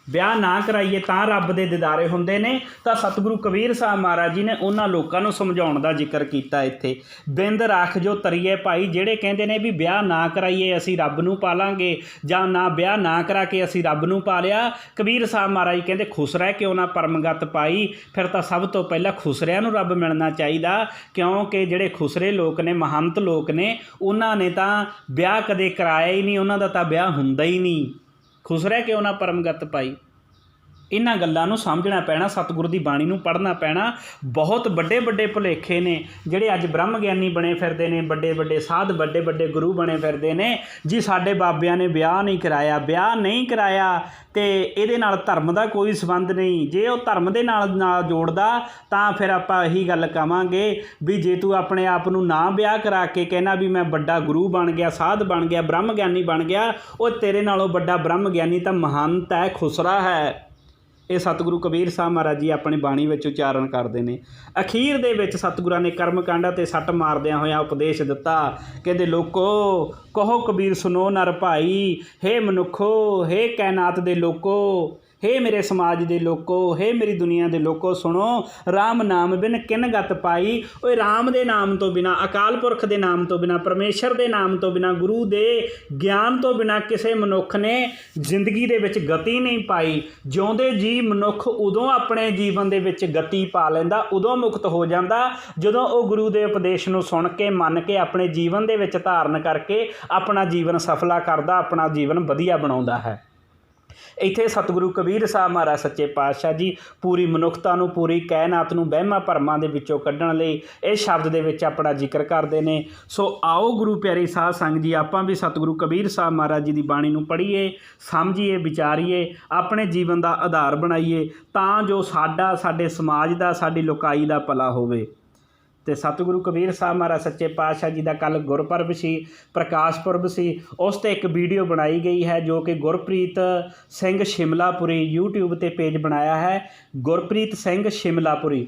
ਵਿਆਹ ਨਾ ਕਰਾਈਏ ਤਾਂ ਰੱਬ ਦੇ ਦੀਦਾਰੇ ਹੁੰਦੇ ਨੇ, ਤਾਂ ਸਤਿਗੁਰੂ ਕਬੀਰ ਸਾਹਿਬ ਮਹਾਰਾਜ ਜੀ ਨੇ ਉਹਨਾਂ ਲੋਕਾਂ ਨੂੰ ਸਮਝਾਉਣ ਦਾ ਜ਼ਿਕਰ ਕੀਤਾ ਇੱਥੇ। ਬਿੰਦ ਰੱਖ ਜੋ ਤਰੀਏ ਭਾਈ, ਜਿਹੜੇ ਕਹਿੰਦੇ ਨੇ ਵੀ ਵਿਆਹ ਨਾ ਕਰਾਈਏ ਅਸੀਂ ਰੱਬ ਨੂੰ ਪਾਲਾਂਗੇ, ਜਾਂ ਨਾ ਵਿਆਹ ਨਾ ਕਰਾ ਕੇ ਅਸੀਂ ਰੱਬ ਨੂੰ ਪਾ ਲਿਆ। ਕਬੀਰ ਸਾਹਿਬ ਮਹਾਰਾਜ ਜੀ ਕਹਿੰਦੇ ਖੁਸ਼ ਰਹਿ ਕਿਉਂ ਨਾ ਪਰਮਗਤ ਪਾਈ। ਫਿਰ ਤਾਂ ਸਭ ਤੋਂ ਪਹਿਲਾਂ ਖੁਸਰਿਆਂ ਨੂੰ ਰੱਬ ਮਿਲਣਾ ਚਾਹੀਦਾ, ਕਿਉਂਕਿ ਜਿਹੜੇ ਖੁਸਰੇ ਲੋਕ ਨੇ, ਮਹੰਤ ਲੋਕ ਨੇ, ਉਹਨਾਂ ਨੇ ਤਾਂ ਵਿਆਹ ਕਦੇ ਕਰਾਇਆ ਹੀ ਨਹੀਂ, ਉਹਨਾਂ ਦਾ ਤਾਂ ਵਿਆਹ ਹੁੰਦਾ ਹੀ ਨਹੀਂ। ਖੁਸ਼ ਰਹਿ ਕਿਉਂ ਨਾ ਪਰਮਗਤ ਪਾਈ। ਇਹਨਾਂ ਗੱਲਾਂ ਨੂੰ ਸਮਝਣਾ ਪੈਣਾ, ਸਤਿਗੁਰੂ ਦੀ ਬਾਣੀ ਨੂੰ ਪੜ੍ਹਨਾ ਪੈਣਾ। ਬਹੁਤ ਵੱਡੇ ਵੱਡੇ ਭੁਲੇਖੇ ਨੇ ਜਿਹੜੇ ਅੱਜ ਬ੍ਰਹਮ ਗਿਆਨੀ ਬਣੇ ਫਿਰਦੇ ਨੇ, ਵੱਡੇ ਵੱਡੇ ਸਾਧ, ਵੱਡੇ ਵੱਡੇ ਗੁਰੂ ਬਣੇ ਫਿਰਦੇ ਨੇ ਜੀ। ਸਾਡੇ ਬਾਬਿਆਂ ਨੇ ਵਿਆਹ ਨਹੀਂ ਕਰਾਇਆ, ਵਿਆਹ ਨਹੀਂ ਕਰਾਇਆ ਅਤੇ ਇਹਦੇ ਨਾਲ ਧਰਮ ਦਾ ਕੋਈ ਸੰਬੰਧ ਨਹੀਂ। ਜੇ ਉਹ ਧਰਮ ਦੇ ਨਾਲ ਜੋੜਦਾ ਤਾਂ ਫਿਰ ਆਪਾਂ ਇਹੀ ਗੱਲ ਕਹਾਂਗੇ ਵੀ ਜੇ ਤੂੰ ਆਪਣੇ ਆਪ ਨੂੰ ਨਾ ਵਿਆਹ ਕਰਾ ਕੇ ਕਹਿਣਾ ਵੀ ਮੈਂ ਵੱਡਾ ਗੁਰੂ ਬਣ ਗਿਆ, ਸਾਧ ਬਣ ਗਿਆ, ਬ੍ਰਹਮ ਗਿਆਨੀ ਬਣ ਗਿਆ, ਉਹ ਤੇਰੇ ਨਾਲੋਂ ਵੱਡਾ ਬ੍ਰਹਮ ਗਿਆਨੀ ਤਾਂ ਮਹੰਤ ਹੈ, ਖੁਸਰਾ ਹੈ। ਇਹ ਸਤਿਗੁਰੂ ਕਬੀਰ ਸਾਹਿਬ ਮਹਾਰਾਜ ਜੀ ਆਪਣੀ ਬਾਣੀ ਵਿੱਚ ਉਚਾਰਨ ਕਰਦੇ ਨੇ। ਅਖੀਰ ਦੇ ਵਿੱਚ ਸਤਿਗੁਰਾਂ ਨੇ ਕਰਮ ਕਾਂਡਾਂ 'ਤੇ ਸੱਟ ਮਾਰਦਿਆਂ ਹੋਇਆਂ ਉਪਦੇਸ਼ ਦਿੱਤਾ, ਕਹਿੰਦੇ ਲੋਕੋ ਕਹੋ ਕਬੀਰ ਸੁਣੋ ਨਰ ਭਾਈ, ਹੇ ਮਨੁੱਖੋ, ਹੇ ਕਾਇਨਾਤ ਦੇ ਲੋਕੋ, ਹੇ ਮੇਰੇ ਸਮਾਜ ਦੇ ਲੋਕੋ, ਹੇ ਮੇਰੀ ਦੁਨੀਆ ਦੇ ਲੋਕੋ, ਸੁਣੋ ਰਾਮ ਨਾਮ ਬਿਨ ਕਿਨ ਗਤ ਪਾਈ। ਓਏ ਰਾਮ ਦੇ ਨਾਮ ਤੋਂ ਬਿਨਾਂ, ਅਕਾਲ ਪੁਰਖ ਦੇ ਨਾਮ ਤੋਂ ਬਿਨਾਂ, ਪਰਮੇਸ਼ਰ ਦੇ ਨਾਮ ਤੋਂ ਬਿਨਾਂ, ਗੁਰੂ ਦੇ ਗਿਆਨ ਤੋਂ ਬਿਨਾਂ ਕਿਸੇ ਮਨੁੱਖ ਨੇ ਜ਼ਿੰਦਗੀ ਦੇ ਵਿੱਚ ਗਤੀ ਨਹੀਂ ਪਾਈ। ਜਿਉਂਦੇ ਜੀ ਮਨੁੱਖ ਉਦੋਂ ਆਪਣੇ ਜੀਵਨ ਦੇ ਵਿੱਚ ਗਤੀ ਪਾ ਲੈਂਦਾ, ਉਦੋਂ ਮੁਕਤ ਹੋ ਜਾਂਦਾ ਜਦੋਂ ਉਹ ਗੁਰੂ ਦੇ ਉਪਦੇਸ਼ ਨੂੰ ਸੁਣ ਕੇ, ਮੰਨ ਕੇ, ਆਪਣੇ ਜੀਵਨ ਦੇ ਵਿੱਚ ਧਾਰਨ ਕਰਕੇ ਆਪਣਾ ਜੀਵਨ ਸਫਲਾ ਕਰਦਾ, ਆਪਣਾ ਜੀਵਨ ਵਧੀਆ ਬਣਾਉਂਦਾ ਹੈ। ਇੱਥੇ ਸਤਿਗੁਰੂ ਕਬੀਰ ਸਾਹਿਬ ਮਹਾਰਾਜ ਸੱਚੇ ਪਾਤਸ਼ਾਹ ਜੀ ਪੂਰੀ ਮਨੁੱਖਤਾ ਨੂੰ, ਪੂਰੀ ਕਾਇਨਾਤ ਨੂੰ ਵਹਿਮਾਂ ਭਰਮਾਂ ਦੇ ਵਿੱਚੋਂ ਕੱਢਣ ਲਈ ਇਹ ਸ਼ਬਦ ਦੇ ਵਿੱਚ ਆਪਣਾ ਜ਼ਿਕਰ ਕਰਦੇ ਨੇ। ਸੋ ਆਓ ਗੁਰੂ ਪਿਆਰੀ ਸਾਧ ਸੰਗਤ ਜੀ, ਆਪਾਂ ਵੀ ਸਤਿਗੁਰੂ ਕਬੀਰ ਸਾਹਿਬ ਮਹਾਰਾਜ ਜੀ ਦੀ ਬਾਣੀ ਨੂੰ ਪੜ੍ਹੀਏ, ਸਮਝੀਏ, ਵਿਚਾਰੀਏ, ਆਪਣੇ ਜੀਵਨ ਦਾ ਆਧਾਰ ਬਣਾਈਏ, ਤਾਂ ਜੋ ਸਾਡਾ, ਸਾਡੇ ਸਮਾਜ ਦਾ, ਸਾਡੀ ਲੋਕਾਈ ਦਾ ਭਲਾ ਹੋਵੇ। ਅਤੇ ਸਤਿਗੁਰੂ ਕਬੀਰ ਸਾਹਿਬ ਮਹਾਰਾਜ ਸੱਚੇ ਪਾਤਸ਼ਾਹ ਜੀ ਦਾ ਕੱਲ੍ਹ ਗੁਰਪੁਰਬ ਸੀ, ਪ੍ਰਕਾਸ਼ ਪੁਰਬ ਸੀ। ਉਸ 'ਤੇ ਇੱਕ ਵੀਡੀਓ ਬਣਾਈ ਗਈ ਹੈ ਜੋ ਕਿ ਗੁਰਪ੍ਰੀਤ ਸਿੰਘ ਸ਼ਿਮਲਾਪੁਰੀ YouTube 'ਤੇ ਪੇਜ ਬਣਾਇਆ ਹੈ, ਗੁਰਪ੍ਰੀਤ ਸਿੰਘ ਸ਼ਿਮਲਾਪੁਰੀ।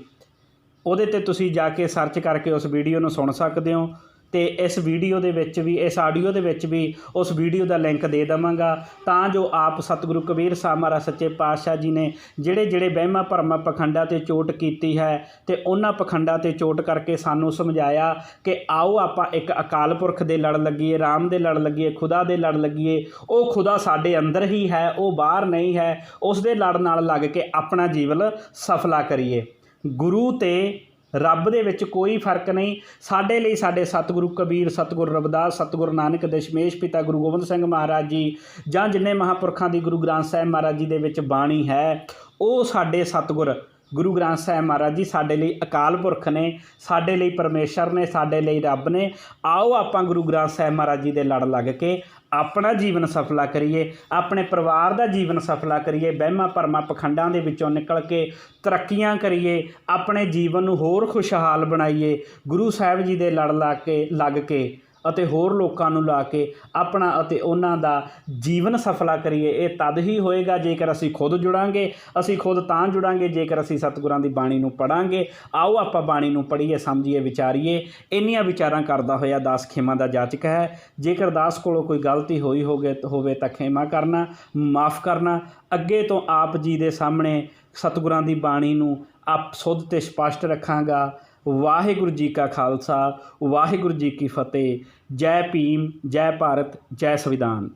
ਉਹਦੇ 'ਤੇ ਤੁਸੀਂ ਜਾ ਕੇ ਸਰਚ ਕਰਕੇ ਉਸ ਵੀਡੀਓ ਨੂੰ ਸੁਣ ਸਕਦੇ ਹੋ। ਅਤੇ ਇਸ ਵੀਡੀਓ ਦੇ ਵਿੱਚ ਵੀ, ਇਸ ਆਡੀਓ ਦੇ ਵਿੱਚ ਵੀ ਉਸ ਵੀਡੀਓ ਦਾ ਲਿੰਕ ਦੇ ਦੇਵਾਂਗਾ, ਤਾਂ ਜੋ ਆਪ ਸਤਿਗੁਰੂ ਕਬੀਰ ਸਾਹਿਬ ਮਹਾਰਾਜ ਸੱਚੇ ਪਾਤਸ਼ਾਹ ਜੀ ਨੇ ਜਿਹੜੇ ਵਹਿਮਾਂ ਭਰਮਾਂ ਪਖੰਡਾਂ 'ਤੇ ਚੋਟ ਕੀਤੀ ਹੈ ਅਤੇ ਉਹਨਾਂ ਪਖੰਡਾਂ 'ਤੇ ਚੋਟ ਕਰਕੇ ਸਾਨੂੰ ਸਮਝਾਇਆ ਕਿ ਆਓ ਆਪਾਂ ਇੱਕ ਅਕਾਲ ਪੁਰਖ ਦੇ ਲੜ ਲੱਗੀਏ, ਰਾਮ ਦੇ ਲੜ ਲੱਗੀਏ, ਖੁਦਾ ਦੇ ਲੜ ਲੱਗੀਏ। ਉਹ ਖੁਦਾ ਸਾਡੇ ਅੰਦਰ ਹੀ ਹੈ, ਉਹ ਬਾਹਰ ਨਹੀਂ ਹੈ। ਉਸ ਦੇ ਲੜ ਨਾਲ ਲੱਗ ਕੇ ਆਪਣਾ ਜੀਵਨ ਸਫਲਾ ਕਰੀਏ। ਗੁਰੂ ਅਤੇ ਰੱਬ ਦੇ ਵਿੱਚ ਕੋਈ ਫਰਕ ਨਹੀਂ। ਸਾਡੇ ਲਈ ਸਾਡੇ ਸਤਿਗੁਰੂ ਕਬੀਰ, ਸਤਿਗੁਰੂ ਰਵਿਦਾਸ, ਸਤਿਗੁਰੂ ਨਾਨਕ, ਦਸ਼ਮੇਸ਼ ਪਿਤਾ ਗੁਰੂ ਗੋਬਿੰਦ ਸਿੰਘ ਮਹਾਰਾਜ ਜੀ, ਜਾਂ ਜਿੰਨੇ ਮਹਾਂਪੁਰਖਾਂ ਦੀ ਗੁਰੂ ਗ੍ਰੰਥ ਸਾਹਿਬ ਮਹਾਰਾਜ ਜੀ ਦੇ ਵਿੱਚ ਬਾਣੀ ਹੈ, ਉਹ ਸਾਡੇ ਸਤਿਗੁਰ ਗੁਰੂ ਗ੍ਰੰਥ ਸਾਹਿਬ ਮਹਾਰਾਜ ਜੀ ਸਾਡੇ ਲਈ ਅਕਾਲ ਪੁਰਖ ਨੇ, ਸਾਡੇ ਲਈ ਪਰਮੇਸ਼ਰ ਨੇ, ਸਾਡੇ ਲਈ ਰੱਬ ਨੇ। ਆਓ ਆਪਾਂ ਗੁਰੂ ਗ੍ਰੰਥ ਸਾਹਿਬ ਮਹਾਰਾਜ ਜੀ ਦੇ ਲੜ ਲੱਗ ਕੇ ਆਪਣਾ ਜੀਵਨ ਸਫਲਾ ਕਰੀਏ, ਆਪਣੇ ਪਰਿਵਾਰ ਦਾ ਜੀਵਨ ਸਫਲਾ ਕਰੀਏ, ਵਹਿਮਾਂ ਭਰਮਾਂ ਪਖੰਡਾਂ ਦੇ ਵਿੱਚੋਂ ਨਿਕਲ ਕੇ ਤਰੱਕੀਆਂ ਕਰੀਏ, ਆਪਣੇ ਜੀਵਨ ਨੂੰ ਹੋਰ ਖੁਸ਼ਹਾਲ ਬਣਾਈਏ। ਗੁਰੂ ਸਾਹਿਬ ਜੀ ਦੇ ਲੜ ਲੱਗ ਕੇ ਅਤੇ ਹੋਰ ਲੋਕਾਂ ਨੂੰ ਲਾ ਕੇ ਆਪਣਾ ਅਤੇ ਉਹਨਾਂ ਦਾ ਜੀਵਨ ਸਫਲਾ ਕਰੀਏ। ਇਹ ਤਦ ਹੀ ਹੋਏਗਾ ਜੇਕਰ ਅਸੀਂ ਖੁਦ ਜੁੜਾਂਗੇ। ਅਸੀਂ ਖੁਦ ਤਾਂ ਜੁੜਾਂਗੇ ਜੇਕਰ ਅਸੀਂ ਸਤਿਗੁਰਾਂ ਦੀ ਬਾਣੀ ਨੂੰ ਪੜ੍ਹਾਂਗੇ। ਆਓ ਆਪਾਂ ਬਾਣੀ ਨੂੰ ਪੜ੍ਹੀਏ, ਸਮਝੀਏ, ਵਿਚਾਰੀਏ। ਇੰਨੀਆਂ ਵਿਚਾਰਾਂ ਕਰਦਾ ਹੋਇਆ ਦਾਸ ਖਿਮਾ ਦਾ ਜਾਚਕ ਹੈ। ਜੇਕਰ ਦਾਸ ਕੋਲੋਂ ਕੋਈ ਗਲਤੀ ਹੋਵੇ ਤਾਂ ਖਿਮਾ ਕਰਨਾ, ਮਾफ़ ਕਰਨਾ। ਅੱਗੇ ਤੋਂ ਆਪ ਜੀ ਦੇ ਸਾਹਮਣੇ ਸਤਿਗੁਰਾਂ ਦੀ ਬਾਣੀ ਨੂੰ ਆਪ ਸੁੱਧ ਅਤੇ ਸਪਸ਼ਟ ਰੱਖਾਂਗਾ। ਵਾਹਿਗੁਰੂ ਜੀ ਕਾ ਖਾਲਸਾ, ਵਾਹਿਗੁਰੂ ਜੀ ਕੀ ਫਤਿਹ। ਜੈ ਭੀਮ, ਜੈ ਭਾਰਤ, ਜੈ ਸੰਵਿਧਾਨ।